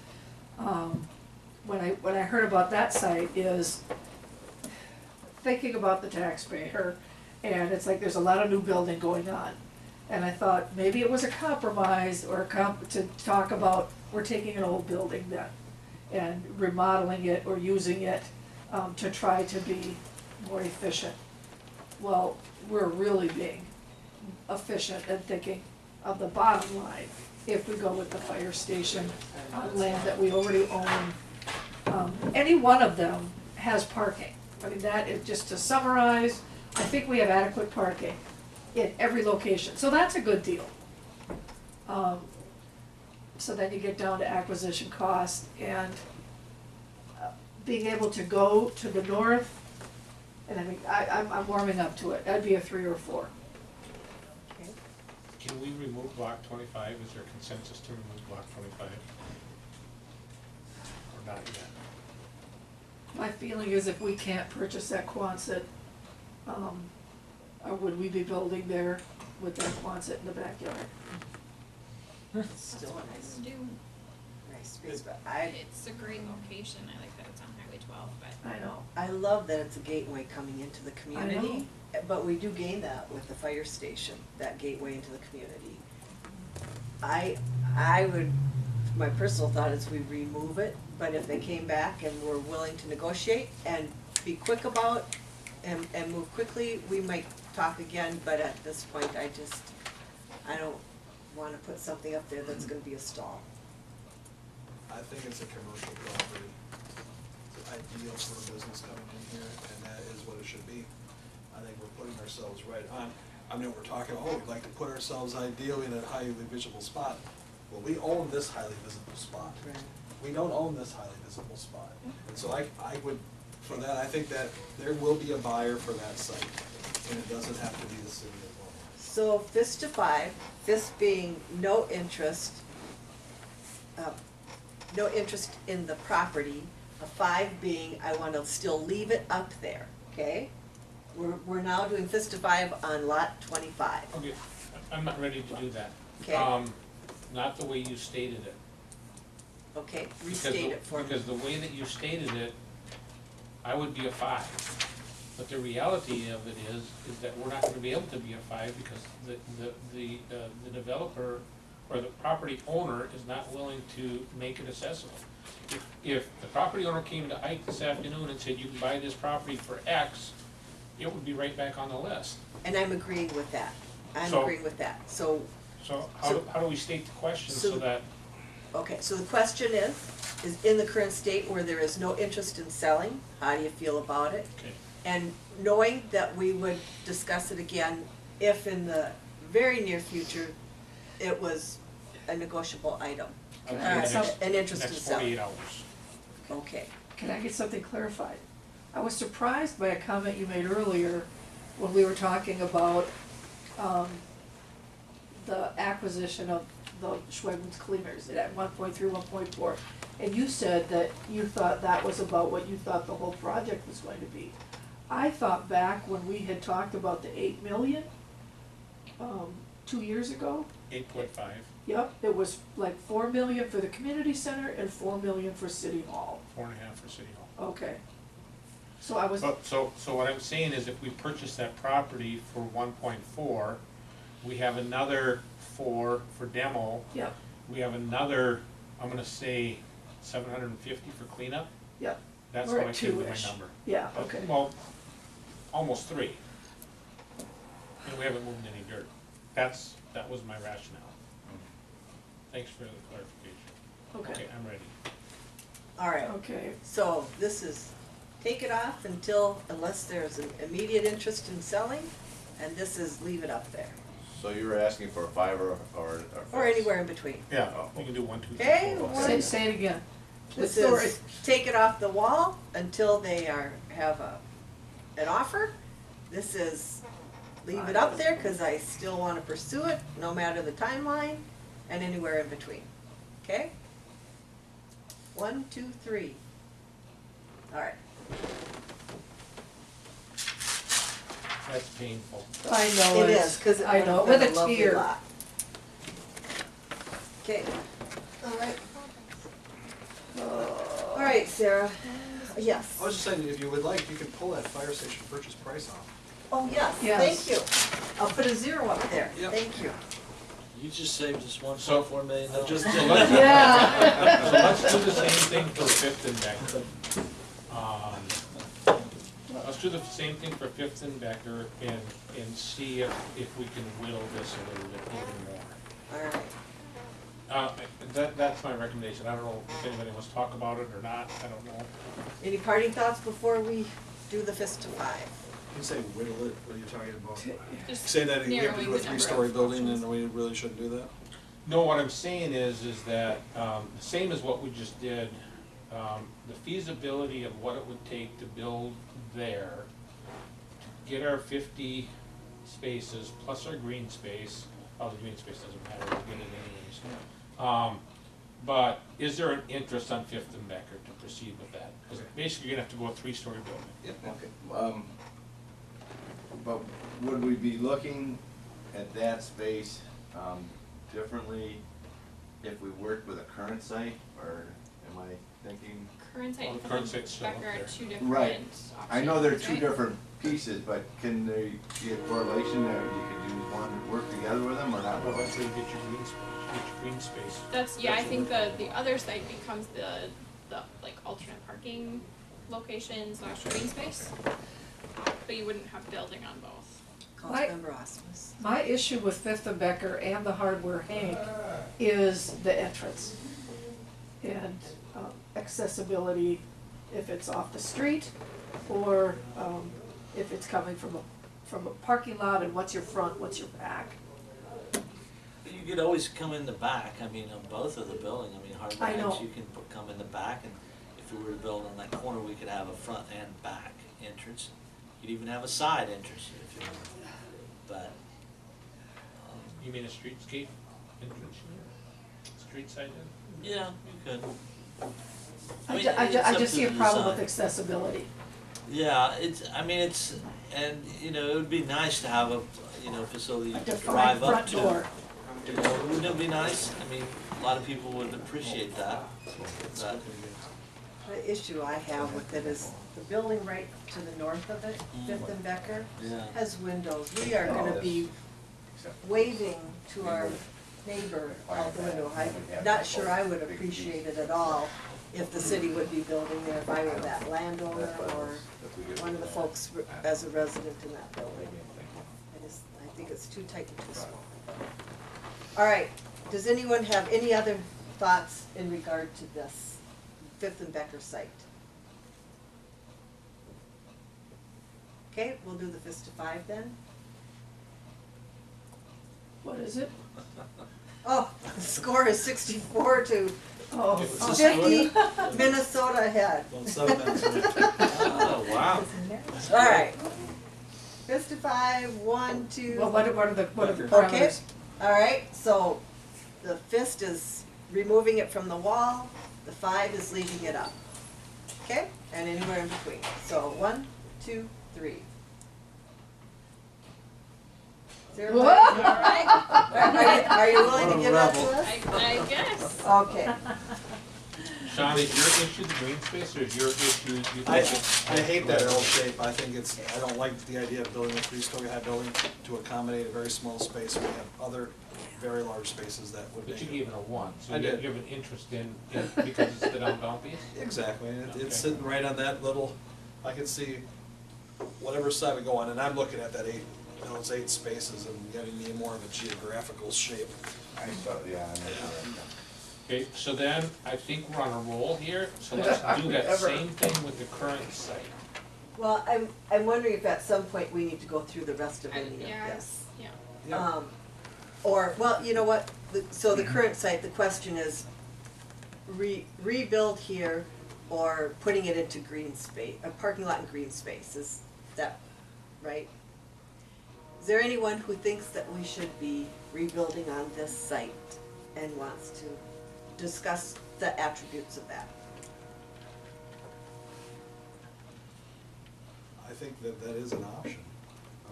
When I heard about that site is thinking about the taxpayer, and it's like there's a lot of new building going on. And I thought maybe it was a compromise or to talk about, we're taking an old building then and remodeling it or using it to try to be more efficient. Well, we're really being efficient and thinking of the bottom line if we go with the fire station on land that we already own. Any one of them has parking. I mean, that is, just to summarize, I think we have adequate parking in every location, so that's a good deal. So then you get down to acquisition cost and being able to go to the north, and I mean, I'm warming up to it, that'd be a 3 or 4. Okay. Can we remove block 25? Is there consensus to remove block 25? Or not yet? My feeling is if we can't purchase that Quonset, or would we be building there with that Quonset in the backyard? It's still a nice, Do, nice space, but I it's a great location, I like that it's on Highway 12, but. I know. I love that it's a gateway coming into the community, but we do gain that with the fire station, that gateway into the community. I would, my personal thought is we remove it, but if they came back and were willing to negotiate and be quick about and move quickly, we might talk again, but at this point, I don't wanna put something up there that's gonna be a stall. I think it's a commercial property. It's ideal for a business coming in here, and that is what it should be. I think we're putting ourselves right on, I mean, we're talking, oh, we'd like to put ourselves ideally in a highly visible spot. Well, we own this highly visible spot. Right. We don't own this highly visible spot. And so I would, for that, I think that there will be a buyer for that site, and it doesn't have to be the city of Lowell. So FIST to 5, FIST being no interest in the property, a 5 being I wanna still leave it up there, okay? We're now doing FIST to 5 on lot 25, Okay, I'm not ready to do that. okay? Not the way you stated it. Okay, Because restate the- it for me. Because the way that you stated it, I would be a 5. But the reality of it is that we're not gonna be able to be a 5 because the developer or the property owner is not willing to make it accessible. If the property owner came to Ike this afternoon and said, you can buy this property for X, it would be right back on the list. And I'm agreeing with that, I'm So- agreeing with that, so, So So- how do we state the question So- so that, okay, so the question is in the current state where there is no interest in selling, how do you feel about it? okay, And knowing that we would discuss it again if in the very near future it was a negotiable item, I'll do Alright, the so- next, an interest in next selling. 48 hours. Okay, Can I get something clarified? I was surprised by a comment you made earlier when we were talking about, the acquisition of the Schwebens cleaners at 1.3, 1.4. And you said that you thought that was about what you thought the whole project was going to be. I thought back when we had talked about the 8 million, 2 years ago, 8.5, yep, it was like 4 million for the community center and 4 million for City Hall. 4.5 for City Hall. Okay. So I was, So what I'm saying is if we purchase that property for 1.4, we have another 4 for demo. yep, We have another, I'm gonna say 750 for cleanup. yep, That's We're how I at came to my 2-ish. number. yeah, okay. Well, almost 3. And we haven't moved any dirt. That was my rationale. Thanks for the clarification. Okay, I'm ready. all right, okay, so this is, take it off unless there's an immediate interest in selling, and this is leave it up there, So you were asking for a 5 or or anywhere in between. Yeah, we can do 1, 2, 3, Okay, 4. one- say it again. This The story. is, take it off the wall until they have an offer. This is, leave it up there, cause I still wanna pursue it, no matter the timeline, and anywhere in between, okay? 1, 2, 3. All right, That's painful. I know it is, cause it I would know, have with been a a lovely tear. lot. Okay, all right. All right, Sarah, yes. I was just saying, if you would like, you can pull that fire station purchase price off. Oh, yes, Yes. thank you. I'll put a 0 up there, Yep. thank you. You just saved us $1.4 million. Just- So let's, Yeah. so let's do the same thing for Fifth and Becker. Let's do the same thing for Fifth and Becker and see if we can whittle this a little bit even more. All right. That's my recommendation. I don't know if anybody wants to talk about it or not, I don't know. Any parting thoughts before we do the fist to 5. You say whittle it, what are you talking about? Just Say that we have to narrowing do a the number three-story of building options. and we really shouldn't do that? No, what I'm saying is that, same as what we just did, the feasibility of what it would take to build there, to get our 50 spaces plus our green space, the green space doesn't matter, we'll get it anyways. But is there an interest on Fifth and Becker to proceed with that? Because basically you're gonna have to go a 3-story building. Okay, but would we be looking at that space, differently if we worked with a current site, or am I thinking? Current site Well, and the current Fifth site's still and Becker up are there. two different Right. options. I know they're two right? different pieces, but can there be a correlation that you could use one, work together with them, or not? Well, that's where you get your green space, get your green space. That's, yeah, I think the other site becomes the like alternate parking location slash green space. But you wouldn't have building on both. Councilmember Osmus. My issue with Fifth and Becker and the Hardware Hank is the entrance. And accessibility, if it's off the street, or if it's coming from a parking lot, and what's your front, what's your back. You could always come in the back, I mean, on both of the building, I mean, Hardware I know. Heights, you can come in the back, and if we were to build on that corner, we could have a front and back entrance. You'd even have a side entrance if you want, but, You mean a streetscape entrance, street side in? yeah, you could. I mean, ju- I it's up just to see a the problem with design. accessibility. Yeah, and, you know, it would be nice to have a, facility you A could defined drive up front to. door. You know, wouldn't it be nice? I mean, a lot of people would appreciate that, but, The issue I have with it is the building right to the north of it, Fifth and Becker, yeah. has windows. We are gonna be waving to our neighbor out the window. I'm not sure I would appreciate it at all if the city would be building there, if I were that landowner or one of the folks as a resident in that building. I think it's too tight and too small. All right, does anyone have any other thoughts in regard to this Fifth and Becker site? Okay, we'll do the fist to 5 then. What is it? Oh, the score is 64 to Oh, It's a 50, Minnesota ahead. Well, 7 minutes. Oh, wow. All right. Fist to 5, 1, 2. well, what are the Okay, parameters? all right, so the fist is removing it from the wall, the 5 is leaving it up. Okay, and anywhere in between. So 1, 2, 3. Is there Whoa! All right, are you willing to give that to us? I guess. Okay. Sean, is your issue the green space, or is your issue you I think hate that L shape, I think I don't like the idea of building a 3-story high building to accommodate a very small space. We have other very large spaces that would But make you it. gave it a 1, so I you did. have an interest in because it's the downtown piece? Exactly, and Okay. it's sitting right on that little, I can see whatever side we go on, and I'm looking at that 8, those 8 spaces and getting me more of a geographical shape. I thought, yeah, I know. Okay, so then, I think we're on a roll here, so let's do that Ever. same thing with the current site. Well, I'm wondering if at some point we need to go through the rest of any of Yeah, this. yeah. Or, well, you know what, so the current site, the question is rebuild here or putting it into green space, a parking lot in green space, is that right? Is there anyone who thinks that we should be rebuilding on this site and wants to discuss the attributes of that? I think that that is an option.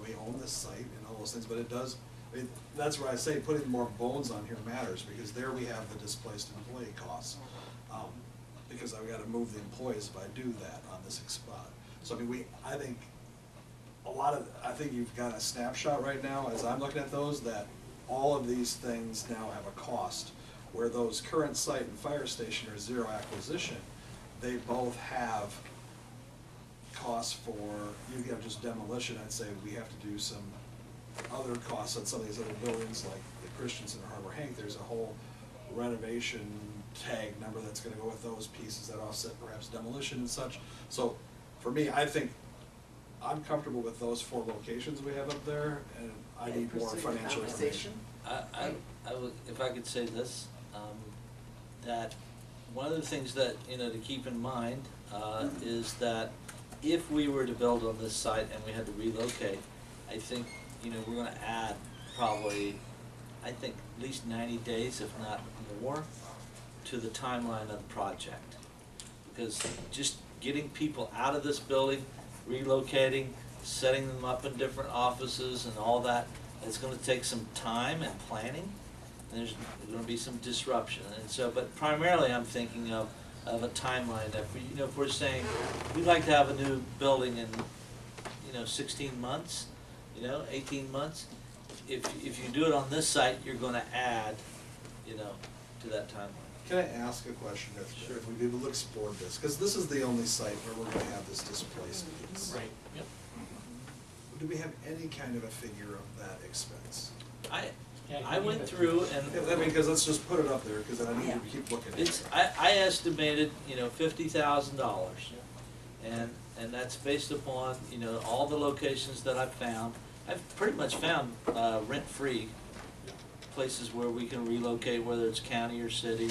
We own this site and all those things, but it does, that's where I say putting more bones on here matters, because there we have the displaced employee costs. Because I've gotta move the employees if I do that on this spot. So I mean, I think I think you've got a snapshot right now, as I'm looking at those, that all of these things now have a cost. Where those current site and fire station are zero acquisition, they both have costs for, you have just demolition. I'd say we have to do some other costs on some of these other buildings, like the Christensen or Harbor Hank. There's a whole renovation tag number that's gonna go with those pieces that offset perhaps demolition and such. So, for me, I think I'm comfortable with those 4 locations we have up there, and I Okay, need more pursue your financial conversation. information. I would, if I could say this, that one of the things that, to keep in mind, is that if we were to build on this site and we had to relocate, I think, we're gonna add probably, I think, at least 90 days, if not more, to the timeline of the project. Because just getting people out of this building, relocating, setting them up in different offices and all that, it's gonna take some time and planning. And there's gonna be some disruption, and so, but primarily I'm thinking of a timeline that, if we're saying, we'd like to have a new building in, 16 months, 18 months. If you do it on this site, you're gonna add, to that timeline. Can I ask a question if we will explore this? Because this is the only site where we're gonna have this displaced piece. Right, yep. Do we have any kind of a figure of that expense? I went through and. I mean, because let's just put it up there, because I need Yeah. to keep looking at it. It's, I estimated, $50,000, and that's based upon, all the locations that I've found. I've pretty much found, rent-free places where we can relocate, whether it's county or city,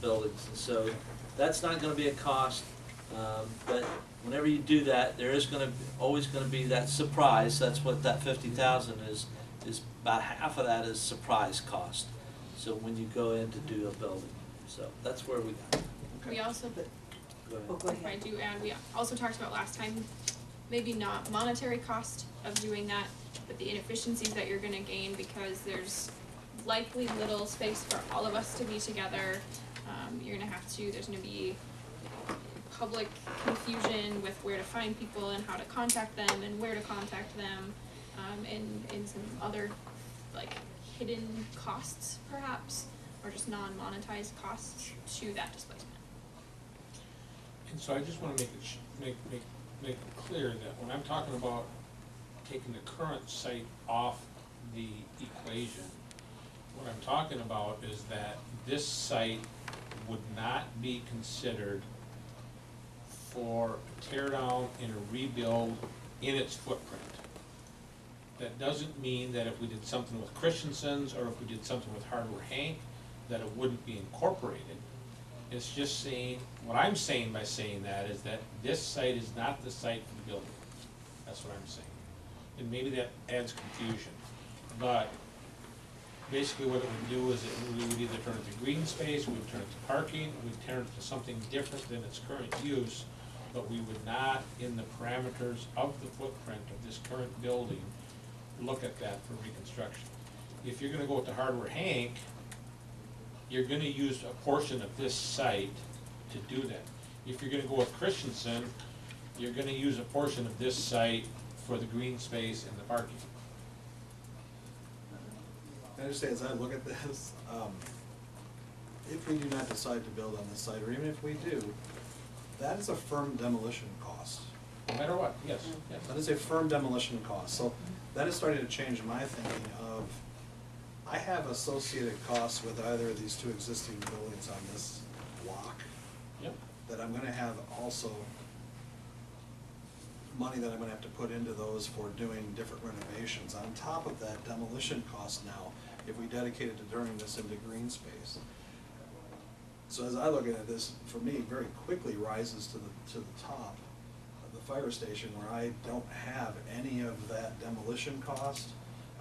buildings, and so that's not gonna be a cost, but whenever you do that, there is always gonna be that surprise. That's what that 50,000 is about. Half of that is surprise cost, so when you go in to do a building, so that's where we got it. We also, Go ahead. Oh, go if I ahead. do add, we also talked about last time, maybe not monetary cost of doing that, but the inefficiencies that you're gonna gain because there's likely little space for all of us to be together. You're gonna have to, there's gonna be public confusion with where to find people and how to contact them and where to contact them, and some other like hidden costs perhaps, or just non-monetized costs to that displacement. And so I just wanna make it clear that when I'm talking about taking the current site off the equation, what I'm talking about is that this site would not be considered for a tear down and a rebuild in its footprint. That doesn't mean that if we did something with Christensen's or if we did something with Hardware Hank, that it wouldn't be incorporated. It's just saying, what I'm saying by saying that is that this site is not the site for the building. That's what I'm saying. And maybe that adds confusion, but basically what it would do is we would either turn it to green space, we would turn it to parking, we'd turn it to something different than its current use, but we would not, in the parameters of the footprint of this current building, look at that for reconstruction. If you're gonna go with the Hardware Hank, you're gonna use a portion of this site to do that. If you're gonna go with Christensen, you're gonna use a portion of this site for the green space and the parking. I understand, as I look at this, if we do not decide to build on this site, or even if we do, that is a firm demolition cost. No matter what, yes, yes. That is a firm demolition cost, so that is starting to change my thinking of, I have associated costs with either of these 2 existing buildings on this block, Yep. that I'm gonna have also money that I'm gonna have to put into those for doing different renovations, on top of that demolition cost now, if we dedicated to turning this into green space. So as I look at it, this, for me, very quickly rises to the top of the fire station, where I don't have any of that demolition cost,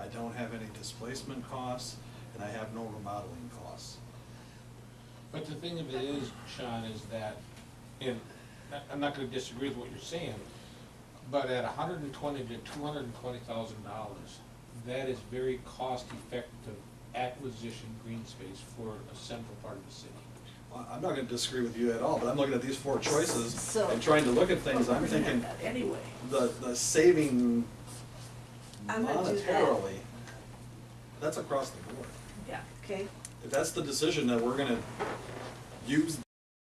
I don't have any displacement costs, and I have no remodeling costs. But the thing of it is, Sean, is that, and I'm not gonna disagree with what you're saying, but at $120,000 to $220,000, that is very cost-effective acquisition green space for a central part of the city. Well, I'm not gonna disagree with you at all, but I'm looking at these 4 choices So- and trying to look at things, I'm We're gonna have thinking, that anyway. the saving I'm gonna do that. monetarily, that's across the board. Yeah. Okay, If that's the decision that we're gonna use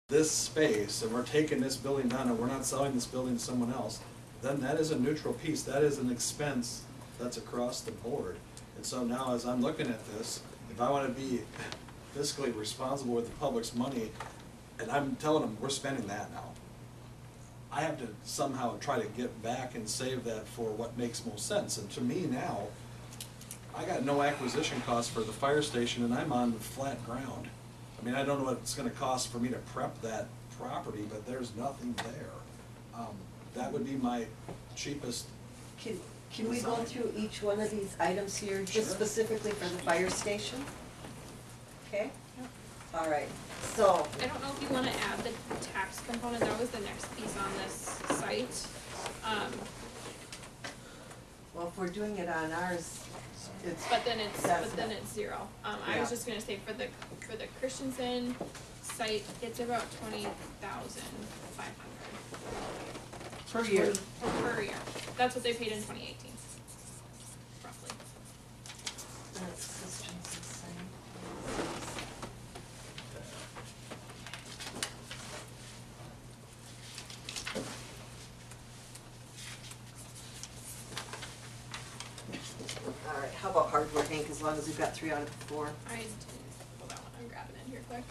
this space, and we're taking this building down, and we're not selling this building to someone else, then that is a neutral piece, that is an expense that's across the board. And so now, as I'm looking at this, if I wanna be fiscally responsible with the public's money, and I'm telling them, we're spending that now. I have to somehow try to get back and save that for what makes most sense. And to me now, I got no acquisition cost for the fire station and I'm on flat ground. I mean, I don't know what it's gonna cost for me to prep that property, but there's nothing there. That would be my cheapest. Can we go through each one of these items here, just Sure. specifically for the fire station? Okay? Yep. All right, so, I don't know if you wanna add the tax component, that was the next piece on this site. well, if we're doing it on ours, it's, But then it's, That's but then it. it's zero. I Yeah. was just gonna say for the Christensen site, it's about 20,500 per year. per year. That's what they paid in 2018, roughly. That's Christensen's site. All right, how about hardware, Hank, as long as we've got 3 out of the 4? I didn't pull that one, I'm grabbing it here quick.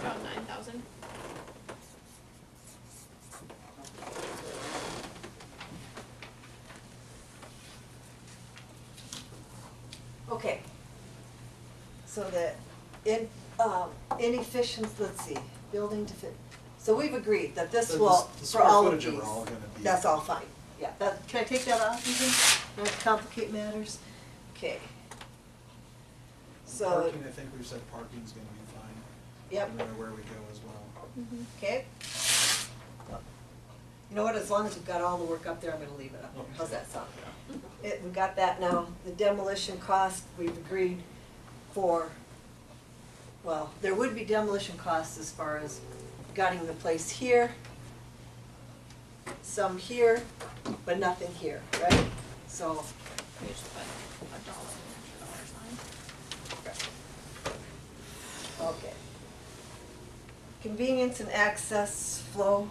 About 9,000. Okay. So the inefficiency, let's see, building to fit, so we've agreed that this The- will, the for square all of footage these, are all gonna be- that's all fine. Yeah, that, can I take that off even? Not to complicate matters? Okay. So, Parking, I think we've said parking's gonna be fine. yep, No matter where we go as well. okay. You know what, as long as we've got all the work up there, I'm gonna leave it up there. How's that sound? We got that now. The demolition cost, we've agreed for, well, there would be demolition costs as far as gutting the place here, some here, but nothing here, right? So, We just put $1 in the $2 sign. okay. Convenience and access flow.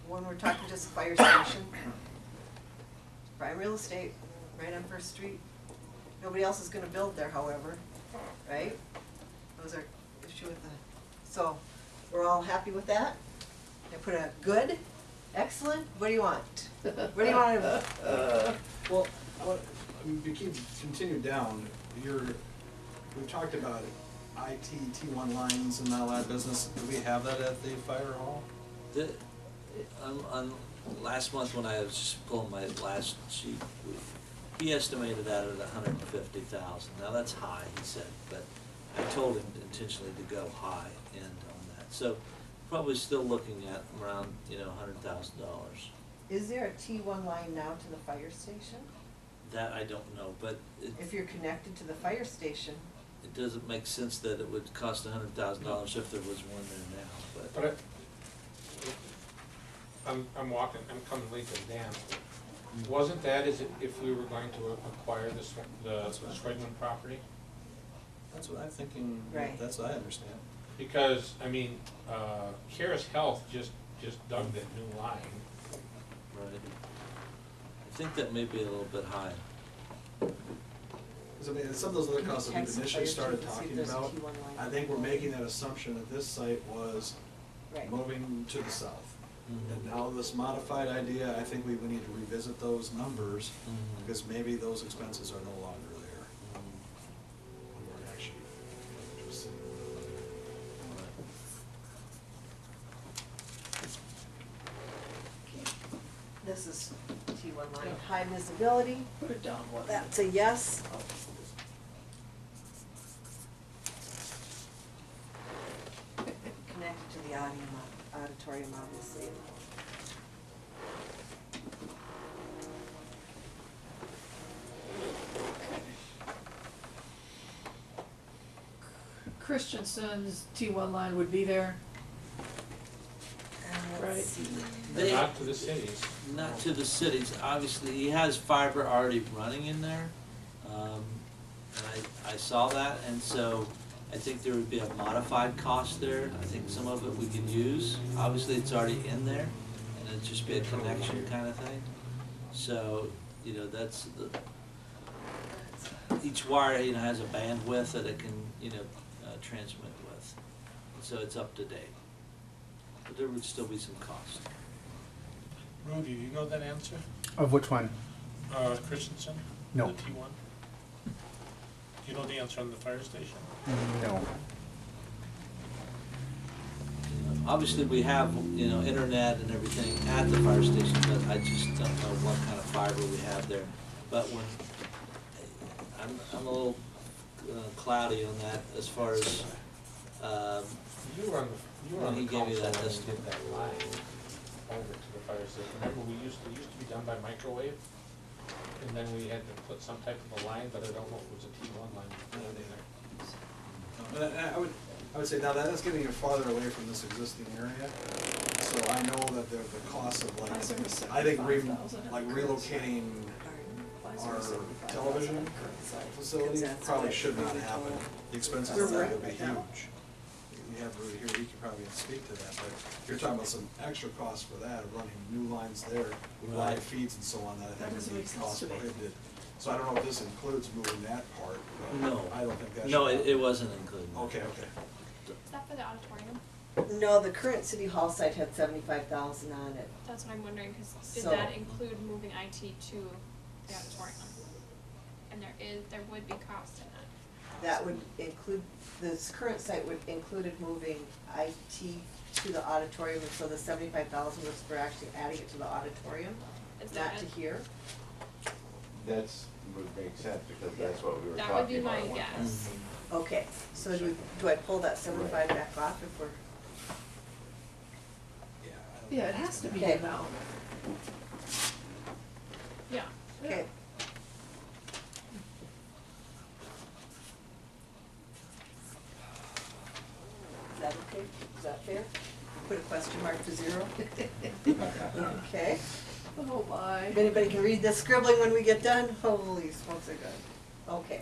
When we're talking just fire station. Prime real estate, right on First Street. Nobody else is gonna build there, however, right? Those are issue with the, so, we're all happy with that? I put a good, excellent, what do you want? What do you want? Well, I mean, we continue down, we've talked about IT, T1 lines and all that business. Do we have that at the fire hall? On last month when I was just pulling my last sheet, he estimated that at $150,000. Now that's high, he said, but I told him intentionally to go high end on that. So probably still looking at around, $100,000. Is there a T1 line now to the fire station? That I don't know, but If you're connected to the fire station, it doesn't make sense that it would cost $100,000 if there was one there now, But I'm coming late to Dan. Wasn't that if we were going to acquire the Swedman property? That's what I'm thinking, Right. that's what I understand. Because, Caris Health just dug that new line. Right. I think that may be a little bit high. 'Cause I mean, some of those other Can you costs that we text the initially fire started chief and see if talking there's a about, T1 line? I think we're making that assumption that this site was right? moving to the south. Mhm. And now this modified idea, I think we need to revisit those numbers, Mhm. because maybe those expenses are no longer there. Mhm. We were actually just saying. This is T1 line, high visibility, Put it down one. that's a yes. Connected to the auditorium, obviously. Christensen's T1 line would be there. Let's Right. see. They- Not to the cities. Not to the cities, obviously, he has fiber already running in there, and I saw that, and so I think there would be a modified cost there. I think some of it we could use, obviously, it's already in there, and it'd just be a connection kind of thing. So, you know, that's each wire, you know, has a bandwidth that it can, you know, transmit with, so it's up to date. But there would still be some cost. Rudy, do you know that answer? Of which one? Christensen? No. The T1? Do you know the answer on the fire station? No. Obviously, we have, you know, internet and everything at the fire station, but I just don't know what kind of fiber we have there. But when, I'm a little cloudy on that as far as, You were on When the he gave me council that when we estimate. did that line over to the fire station. Remember, it used to be done by microwave? And then we had to put some type of a line, but I don't know if it was a T1 line. But I would say now that is getting you farther away from this existing area. So I know that the cost of like, I think relocating our television facilities probably should not happen. The expenses of that would be huge. You have Rudy here, he could probably speak to that, but you're talking about some extra costs for that, of running new lines there, live feeds and so on, that I That think doesn't would make be sense cost to me. prohibitive. So I don't know if this includes moving that part, but No. I don't think that should. no, happen. it wasn't included. Okay. Is that for the auditorium? No, the current city hall site had 75,000 on it. That's what I'm wondering, cause did So- that include moving IT to the auditorium? And there would be cost in that. That would include, this current site would included moving IT to the auditorium, and so the 75,000 was for actually adding it to the auditorium, Is not that to it? here. That's, would make sense, because that's what we were That would be talking about. my at one guess. time. Mm-hmm. Okay, so do I pull that 75 back off if we're, Yeah. I don't Yeah, it think has to be Okay. now. Yeah. okay. Is that okay? Is that fair? Put a question mark to 0? Okay. Oh my. If anybody can read this scribbling when we get done, holy smokes, they're good. Okay.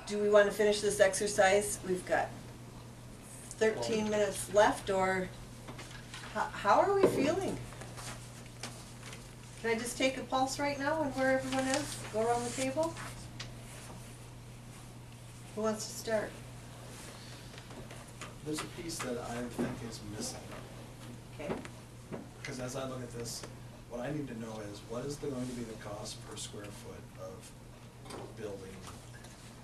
Do we want to finish this exercise? We've got 13 minutes left, or how are we feeling? Can I just take a pulse right now and where everyone is? Go around the table? Who wants to start? There's a piece that I think is missing, Okay. because as I look at this, what I need to know is, what is going to be the cost per square foot of building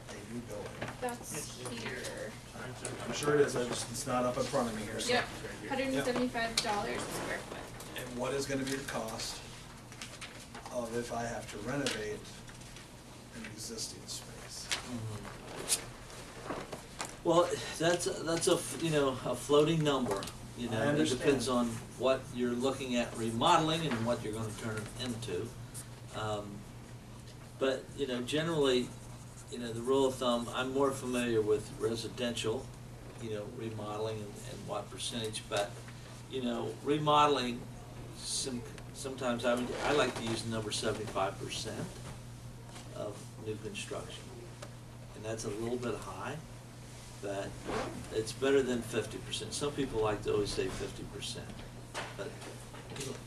a new building? That's here. I'm sure it is, it's not up in front of me here, so. Yep, $175 a square foot. And what is gonna be the cost of if I have to renovate an existing space? Well, that's a, you know, a floating number, you I know, it understand. depends on what you're looking at remodeling and what you're gonna turn it into. But, you know, generally, you know, the rule of thumb, I'm more familiar with residential, you know, remodeling and what percentage, but, you know, remodeling, sometimes I like to use the number 75% of new construction. And that's a little bit high, but it's better than 50%. Some people like to always say 50%, but,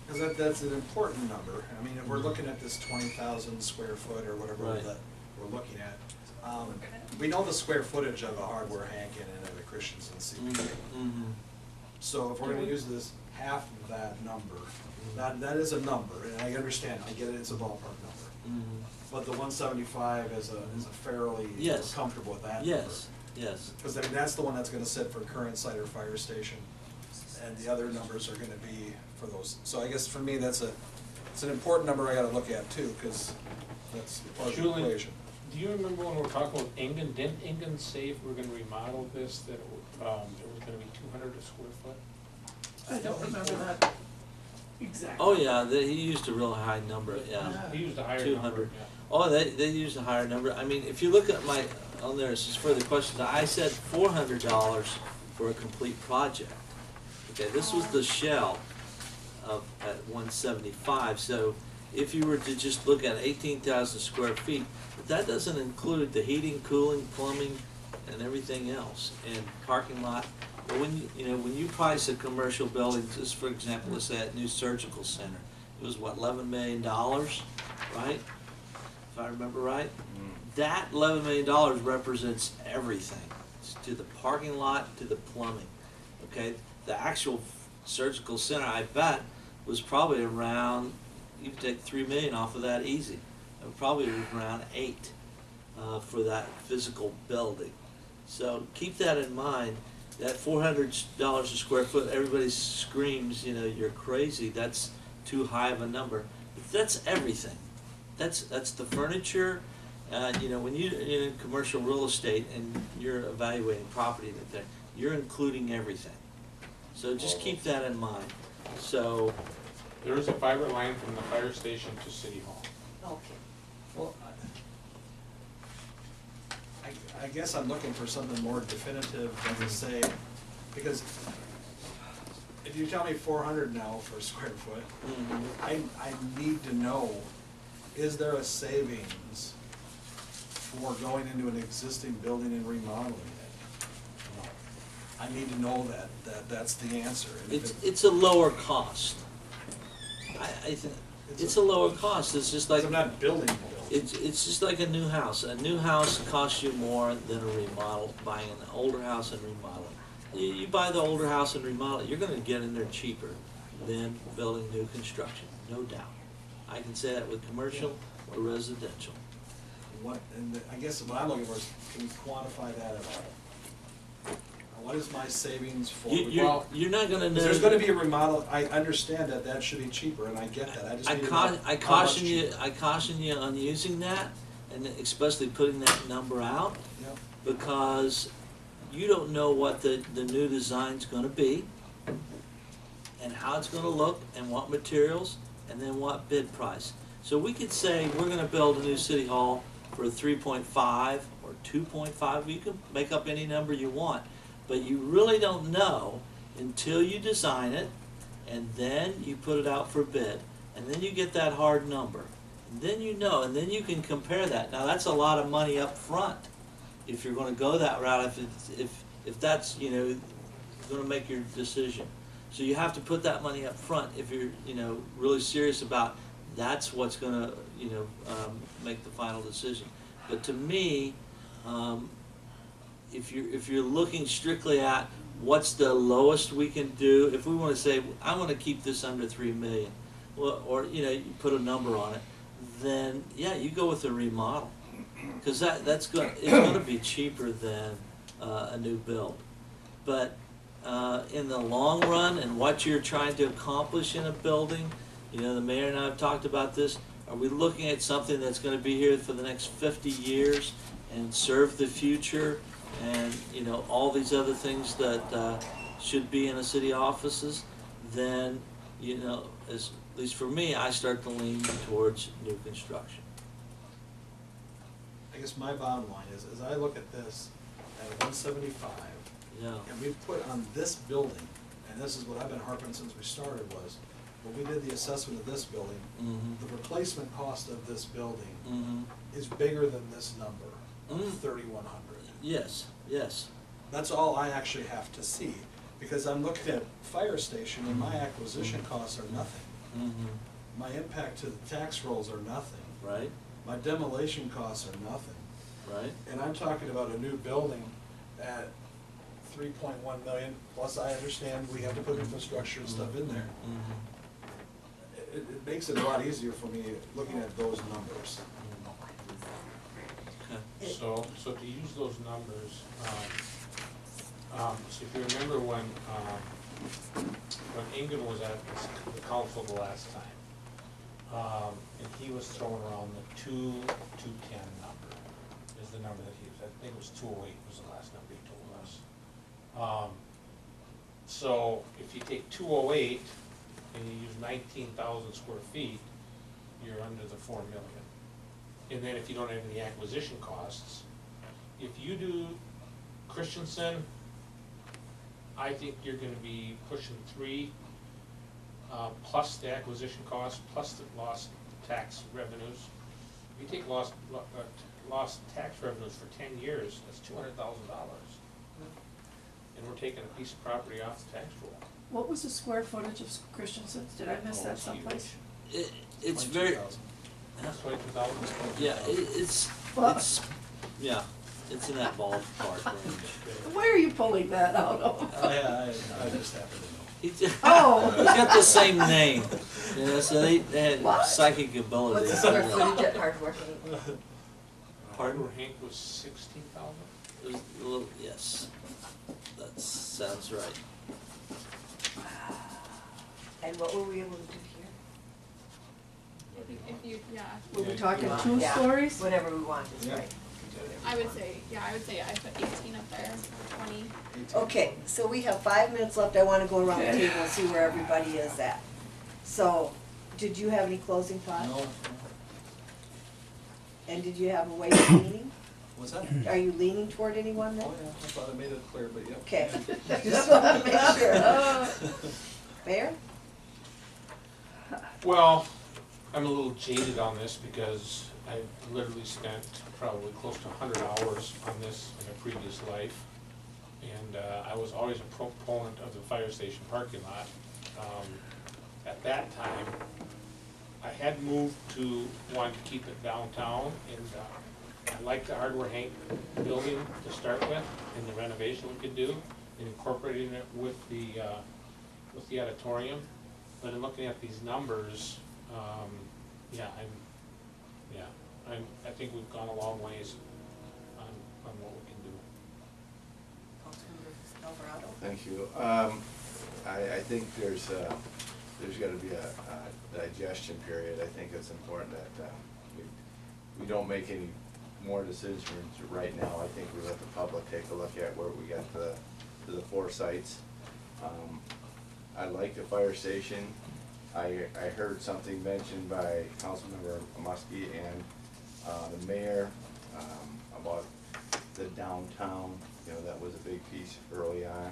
Because that's an important number. I mean, if we're looking at this 20,000 square foot or whatever Right. that we're looking at, we know the square footage of a hardware Hankin and of a Christensen CPA. So if we're gonna use this half of that number, that is a number, and I understand, I get it, it's a ballpark number. But the 175 is a fairly, we're Yes. comfortable with that number. yes. Because I mean, that's the one that's gonna sit for current site or fire station, and the other numbers are gonna be for those. So I guess for me, it's an important number I gotta look at too, because that's part of the Julie, equation. do you remember when we were talking with Engen, didn't Engen say if we're gonna remodel this, that it was gonna be 200 a square foot? I don't remember that. Exactly. Oh, yeah, he used a real high number, yeah. He used a higher 200. number, yeah. Oh, they used a higher number. I mean, if you look at my, on there, it's just further questions, I said $400 for a complete project. Okay, this was the shell of, at 175, so if you were to just look at 18,000 square feet, but that doesn't include the heating, cooling, plumbing, and everything else, and parking lot. But when when you price a commercial building, just for example, let's say at new surgical center, it was what, $11 million, right? If I remember right? That $11 million represents everything, to the parking lot, to the plumbing, okay? The actual surgical center, I bet, was probably around, you could take $3 million off of that easy. It would probably be around $8 for that physical building. So keep that in mind. That $400 a square foot, everybody screams, you're crazy. That's too high of a number. But that's everything. That's the furniture. When you're in commercial real estate and you're evaluating property, you're including everything. So just keep that in mind. So, There is a fiber line from the fire station to City Hall. Okay. Well, I guess I'm looking for something more definitive than to say, because if you tell me 400 now for a square foot, I need to know, is there a savings for going into an existing building and remodeling it? I need to know that's the answer. And if it's a lower cost. I think it's a lower cost. It's just like, I'm not building a building. it's just like a new house. A new house costs you more than a remodel, buying an older house and remodeling. You buy the older house and remodel it, you're gonna get in there cheaper than building new construction, no doubt. I can say that with commercial or residential. I guess what I'm looking for is, can you quantify that at all? What is my savings for? You're not gonna know. There's gonna be a remodel, I understand that should be cheaper, and I get that, I just need to know how much caution you. cheaper. I caution you on using that, and especially putting that number out, Yep. because you don't know what the new design's gonna be, and how it's gonna look, and what materials, and then what bid price. So we could say, we're gonna build a new city hall for 3.5 or 2.5, you can make up any number you want, but you really don't know until you design it, and then you put it out for bid, and then you get that hard number. And then you know, and then you can compare that. Now that's a lot of money up front, if you're gonna go that route, if that's, gonna make your decision. So you have to put that money up front if you're, really serious about that's what's gonna, make the final decision. But to me, if you're looking strictly at what's the lowest we can do, if we wanna say, I wanna keep this under 3 million, well, or, you put a number on it, then, yeah, you go with a remodel. Cause it's gonna be cheaper than, a new build. But, in the long run and what you're trying to accomplish in a building, the mayor and I have talked about this, are we looking at something that's gonna be here for the next 50 years and serve the future and, all these other things that, should be in a city offices? Then, at least for me, I start to lean towards new construction. I guess my bottom line is, as I look at this, at 175, Yeah. and we've put on this building, and this is what I've been harping since we started, was, when we did the assessment of this building, the replacement cost of this building is bigger than this number of 3,100. Yes, yes. That's all I actually have to see, because I'm looking at fire station and my acquisition costs are nothing. My impact to the tax rolls are nothing. Right, My demolition costs are nothing. right. And I'm talking about a new building at 3.1 million, plus I understand we have to put infrastructure and stuff in there. It makes it a lot easier for me looking at those numbers. Okay. So to use those numbers, so if you remember when Ingan was at the council the last time, and he was throwing around the 210 number, is the number that he was, I think it was 208 was the last number he told us. So if you take 208 and you use 19,000 square feet, you're under the 4 million. And then if you don't have any acquisition costs, if you do Christensen, I think you're gonna be pushing 3, plus the acquisition cost, plus the lost tax revenues. If you take lost tax revenues for 10 years, that's $200,000. And we're taking a piece of property off the tax roll. What was the square footage of Christensen's? Did I miss Oh, that it's someplace? It's very, 22,000. That's 22,000? yeah, it's, Well- it's, yeah, it's in that ballpark range. Where are you pulling that out of? I just happen to know. He's Oh. got the same name, you know, so they had What? psychic What's abilities. the square footage at Hardware Hank? Pardon? Harbor Hank was 16,000? It was a little, yes, that sounds right. And what were we able to do here? If you, yeah, Were we Yeah, talking Yeah. 2 stories? Whatever we want is Yeah. right. I would say I put 18 up there, or 20. Okay, so we have 5 minutes left. I wanna go around the Okay. table and see where everybody is at. So, did you have any closing thoughts? No, And did you have a way of leaning? what's that? Are you leaning toward anyone then? Oh, yeah, I thought I made it clear, but yeah. Okay, just wanted to make sure. Mayor? Well, I'm a little jaded on this because I've literally spent probably close to 100 hours on this in a previous life. And I was always a proponent of the fire station parking lot. At that time, I had moved to wanting to keep it downtown, and I liked the Hardware Hank building to start with, and the renovation we could do, and incorporating it with the auditorium. But in looking at these numbers, I think we've gone a long ways on what we can do. Councilmember Alvarado? Thank you. I think there's gotta be a digestion period. I think it's important that we don't make any more decisions right now. I think we let the public take a look at where we got to the 4 sites. I like the fire station. I heard something mentioned by Councilmember Muskie and the mayor about the downtown. You know, that was a big piece early on.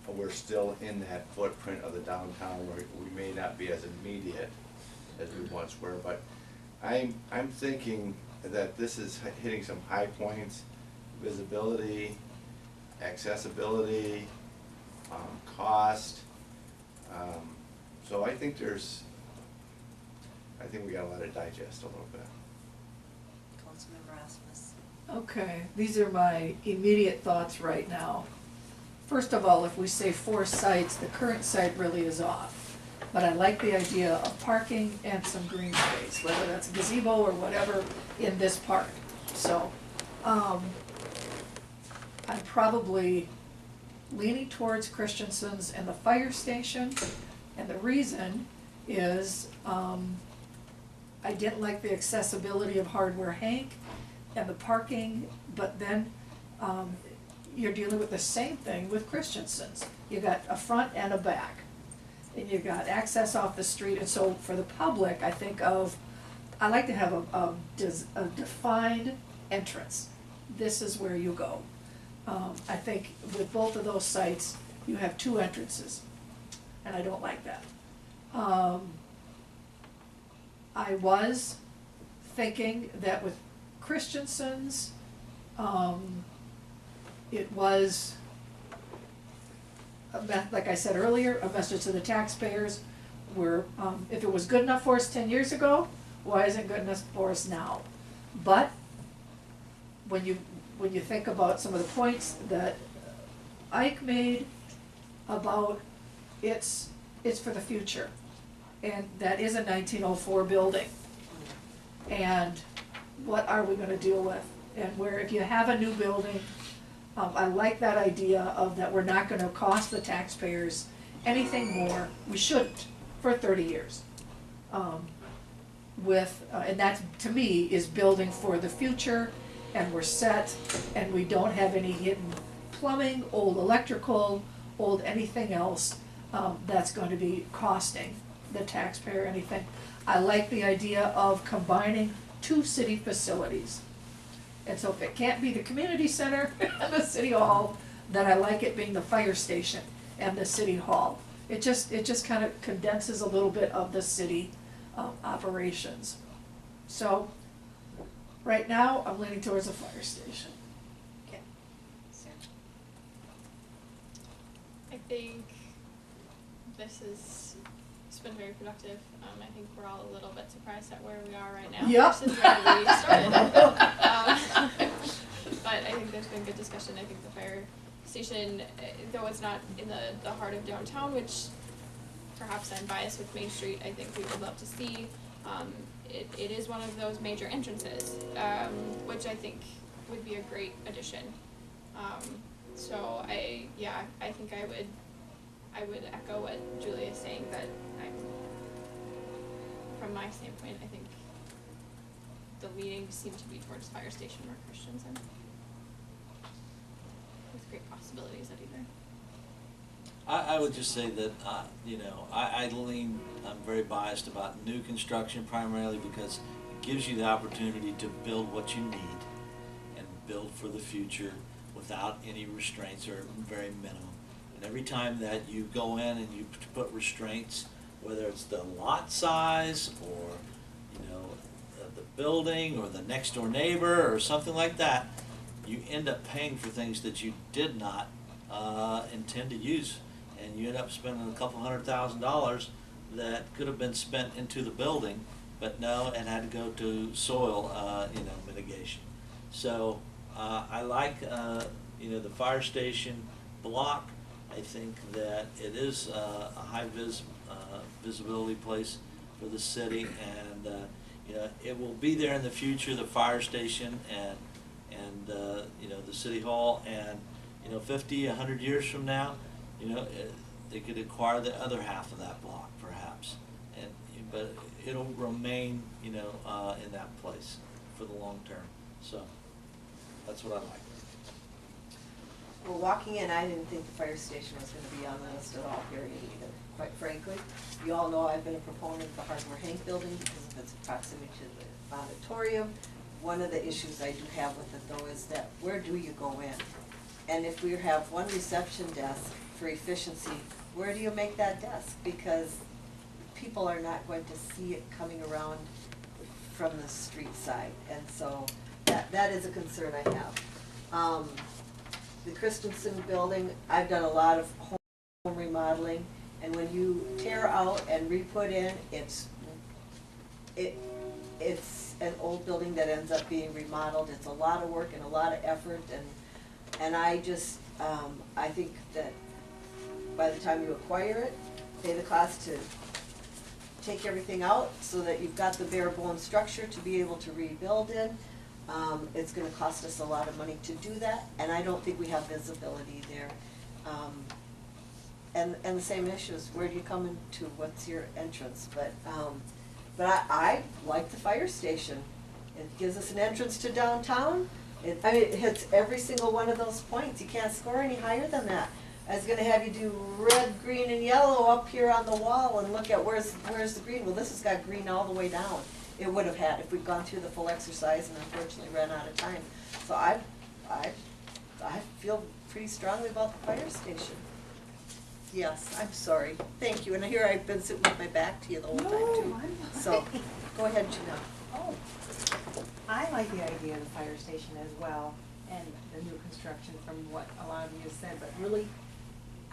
We're still in that footprint of the downtown where we may not be as immediate as we once were, but I'm thinking that this is hitting some high points: visibility, accessibility, cost. So I think we gotta let it digest a little bit. Councilmember Asmus? Okay, these are my immediate thoughts right now. First of all, if we say 4 sites, the current site really is off. But I like the idea of parking and some green space, whether that's a gazebo or whatever in this park. So, I'm probably leaning towards Christensen's and the fire station. And the reason is, I didn't like the accessibility of Hardware Hank and the parking, but then, you're dealing with the same thing with Christensen's. You got a front and a back, and you got access off the street, and so for the public, I think I like to have a defined entrance. This is where you go. I think with both of those sites, you have 2 entrances, and I don't like that. I was thinking that with Christensen's, it was, like I said earlier, a message to the taxpayers, where, if it was good enough for us 10 years ago, why isn't it good enough for us now? But, when you think about some of the points that Ike made about it's for the future, and that is a 1904 building, and what are we gonna deal with? And where if you have a new building, I like that idea of that we're not gonna cost the taxpayers anything more, we shouldn't, for 30 years. And that, to me, is building for the future, and we're set, and we don't have any hidden plumbing, old electrical, old anything else, that's going to be costing. the taxpayer anything. I like the idea of combining two city facilities. And so if it can't be the community center and the city hall, then I like it being the fire station and the city hall. It just kind of condenses a little bit of the city operations. So, right now, I'm leaning towards a fire station. Okay. Sam? I think it's been very productive. I think we're all a little bit surprised at where we are right now. Yep. Versus where we started. But I think there's been good discussion. I think the fire station, though it's not in the heart of downtown, which perhaps I'm biased with Main Street, I think we would love to see. It is one of those major entrances, which I think would be a great addition. So I think I would echo what Julia is saying, that from my standpoint, I think the leading seem to be towards fire station or Christensen, with great possibilities at either. I would just say that, I'm very biased about new construction primarily because it gives you the opportunity to build what you need and build for the future without any restraints or very minimum. And every time that you go in and you put restraints, whether it's the lot size or, the building or the next door neighbor or something like that, you end up paying for things that you did not intend to use. And you end up spending a couple $100,000 that could have been spent into the building, but no, it had to go to soil, mitigation. So I like, the fire station block. I think that it is a high visibility place for the city, and it will be there in the future. The fire station and the city hall, and 50, 100 years from now, they could acquire the other half of that block, perhaps, but it'll remain, in that place for the long term. So that's what I like. Well, walking in, I didn't think the fire station was gonna be on the list at all, period, either, quite frankly. You all know I've been a proponent of the Hardware Hank building because of its proximity to the auditorium. One of the issues I do have with it though is that where do you go in? And if we have one reception desk for efficiency, where do you make that desk? Because people are not going to see it coming around from the street side, and so that is a concern I have. The Christensen building, I've done a lot of home remodeling, and when you tear out and re-put in, it's an old building that ends up being remodeled. It's a lot of work and a lot of effort, and I just, I think that by the time you acquire it, pay the cost to take everything out so that you've got the bare bone structure to be able to rebuild in. It's gonna cost us a lot of money to do that, and I don't think we have visibility there. And the same issues, where do you come into, what's your entrance? But I like the fire station. It gives us an entrance to downtown. It hits every single one of those points. You can't score any higher than that. I was gonna have you do red, green, and yellow up here on the wall and look at where's the green. Well, this has got green all the way down. It would have had if we'd gone through the full exercise and unfortunately ran out of time. So I feel pretty strongly about the fire station. Yes, I'm sorry. Thank you. And here I've been sitting with my back to you the whole time too. So, go ahead, Janelle. Oh, I like the idea of the fire station as well, and the new construction from what a lot of you have said, but really,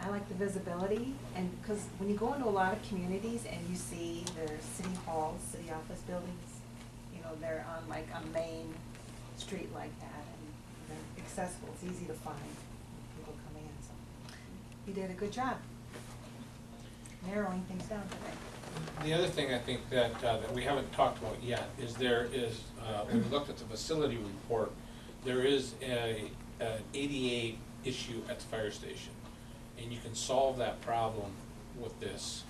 I like the visibility, and because when you go into a lot of communities and you see their city halls, city office buildings, they're on like a main street like that, and they're accessible, it's easy to find people coming in, so you did a good job narrowing things down today. The other thing I think that we haven't talked about yet is when we looked at the facility report, there is an ADA issue at the fire station. And you can solve that problem with this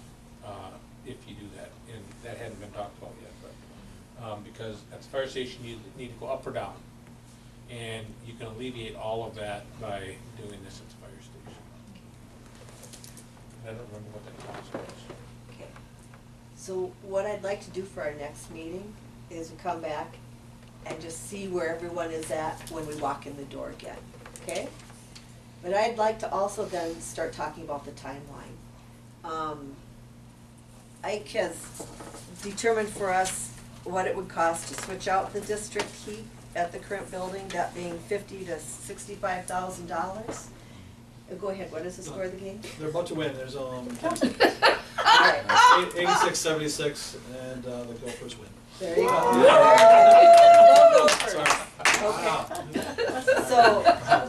if you do that. And that hadn't been talked about yet, but because at the fire station you need to go up or down. And you can alleviate all of that by doing this at the fire station. I don't remember what that cost was. Okay. So what I'd like to do for our next meeting is come back and just see where everyone is at when we walk in the door again, okay? But I'd like to also then start talking about the timeline. Ike has determined for us what it would cost to switch out the district heat at the current building, that being $50,000 to $65,000. Go ahead, what is the score of the game? They're about to win, there's, Alright, 86-76, and the Gophers win. there you go. Go Gophers. Sorry. Okay. So,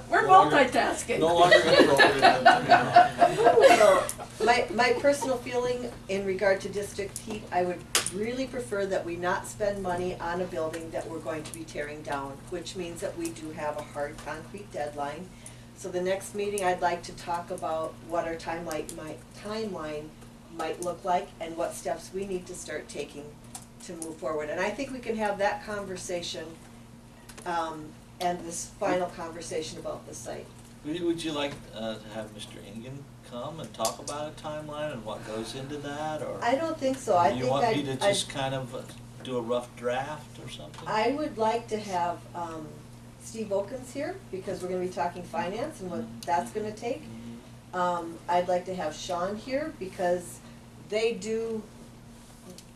We're No longer- multitasking. No longer gonna go over so, my personal feeling in regard to district heat, I would really prefer that we not spend money on a building that we're going to be tearing down, which means that we do have a hard concrete deadline. So the next meeting, I'd like to talk about what our timeline might look like and what steps we need to start taking to move forward. And I think we can have that conversation, and this final conversation about the site. Would you like to have Mr. Ingen come and talk about a timeline and what goes into that, or? I don't think so, I think You want me to I'd- just kind of do a rough draft or something? I would like to have Steve Okens here, because we're gonna be talking finance and what that's gonna take. I'd like to have Sean here, because they do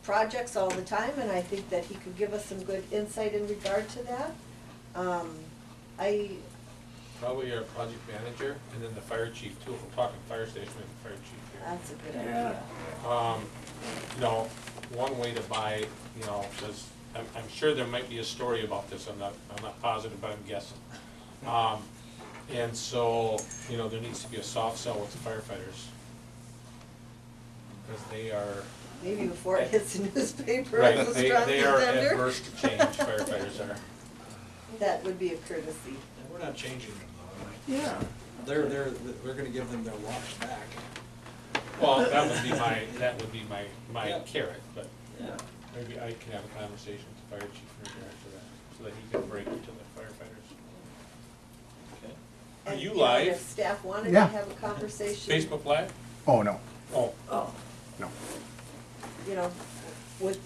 projects all the time, and I think that he could give us some good insight in regard to that. Probably our project manager, and then the fire chief too, if we're talking fire station, we have the fire chief here. That's a good Yeah. idea. You know, one way to buy, you know, says, I'm sure there might be a story about this, I'm not positive, but I'm guessing. And so, you know, there needs to be a soft sell with the firefighters. Because they are, Maybe before it hits the newspaper right, as a they strong are contender. adverse to change, firefighters are. That would be a courtesy. And we're not changing them though, right? Yeah. We're gonna give them their lots back. Well, that would be my Yeah. carrot, but Yeah. maybe I can have a conversation with the fire chief in regard to that, so that he can break it to the firefighters. Okay. Are And, you know, live? If staff wanted to Yeah. have a conversation. Facebook Live? Oh, no, Oh, Oh, no. You know, with,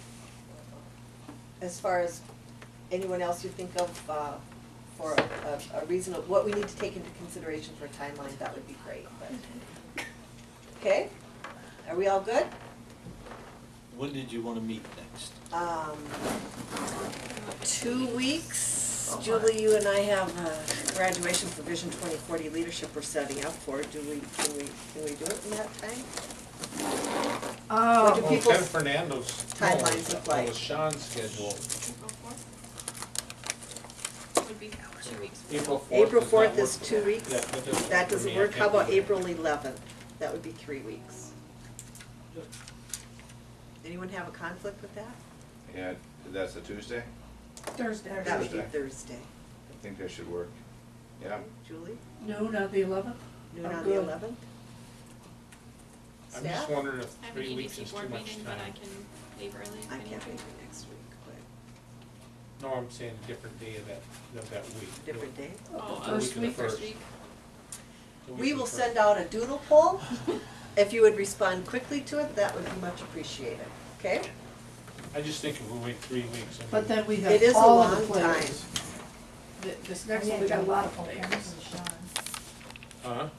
as far as anyone else you think of, for a reason of what we need to take into consideration for a timeline, that would be great, but. Okay, are we all good? When did you want to meet next? 2 weeks, Julie, you and I have graduation for Vision 2040 leadership we're setting up for, can we do it in that time? What do well, people's Ken Fernando's. timelines look That like? was Sean's schedule. April 4th? Would be 2 weeks. April 4th. April does 4th not is work. 2 weeks? Yeah, that doesn't That work for doesn't me. I work, can't how about do that. April 11th? That would be 3 weeks. Anyone have a conflict with that? Yeah, that's a Tuesday? Thursday. That would be Thursday. Thursday. I think that should work. Yeah. Julie, Noon on the 11th? noon I'm on the good. 11th? I'm just Staff? wondering if I have 3 an weeks EDC is too board much meeting, but I time. can leave early. if I need can't to. make it next week, but No, I'm saying a different day of that week. different day. Oh, First week of the week? First week. The We week of will the send first. out a doodle poll. If you would respond quickly to it, that would be much appreciated, okay? I just think if we wait 3 weeks, I mean. But then we It is have a all of the long time. players. This next one, we got a lot of players. Okens and Sean. Huh?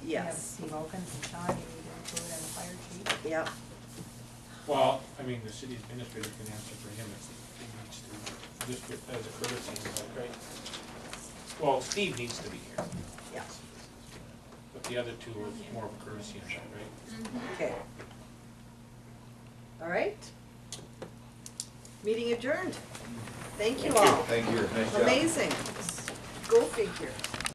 You have Yes, Steve Okens and Sean, you need to include, and the fire chief. yep. Well, I mean, the city administrator can answer for him if he needs to, just as a courtesy, right? Well, Steve needs to be here, Yeah, but the other two are more of a courtesy, right? okay. All right. Meeting adjourned. Thank you all. Thank you, nice job. Amazing. Go figure.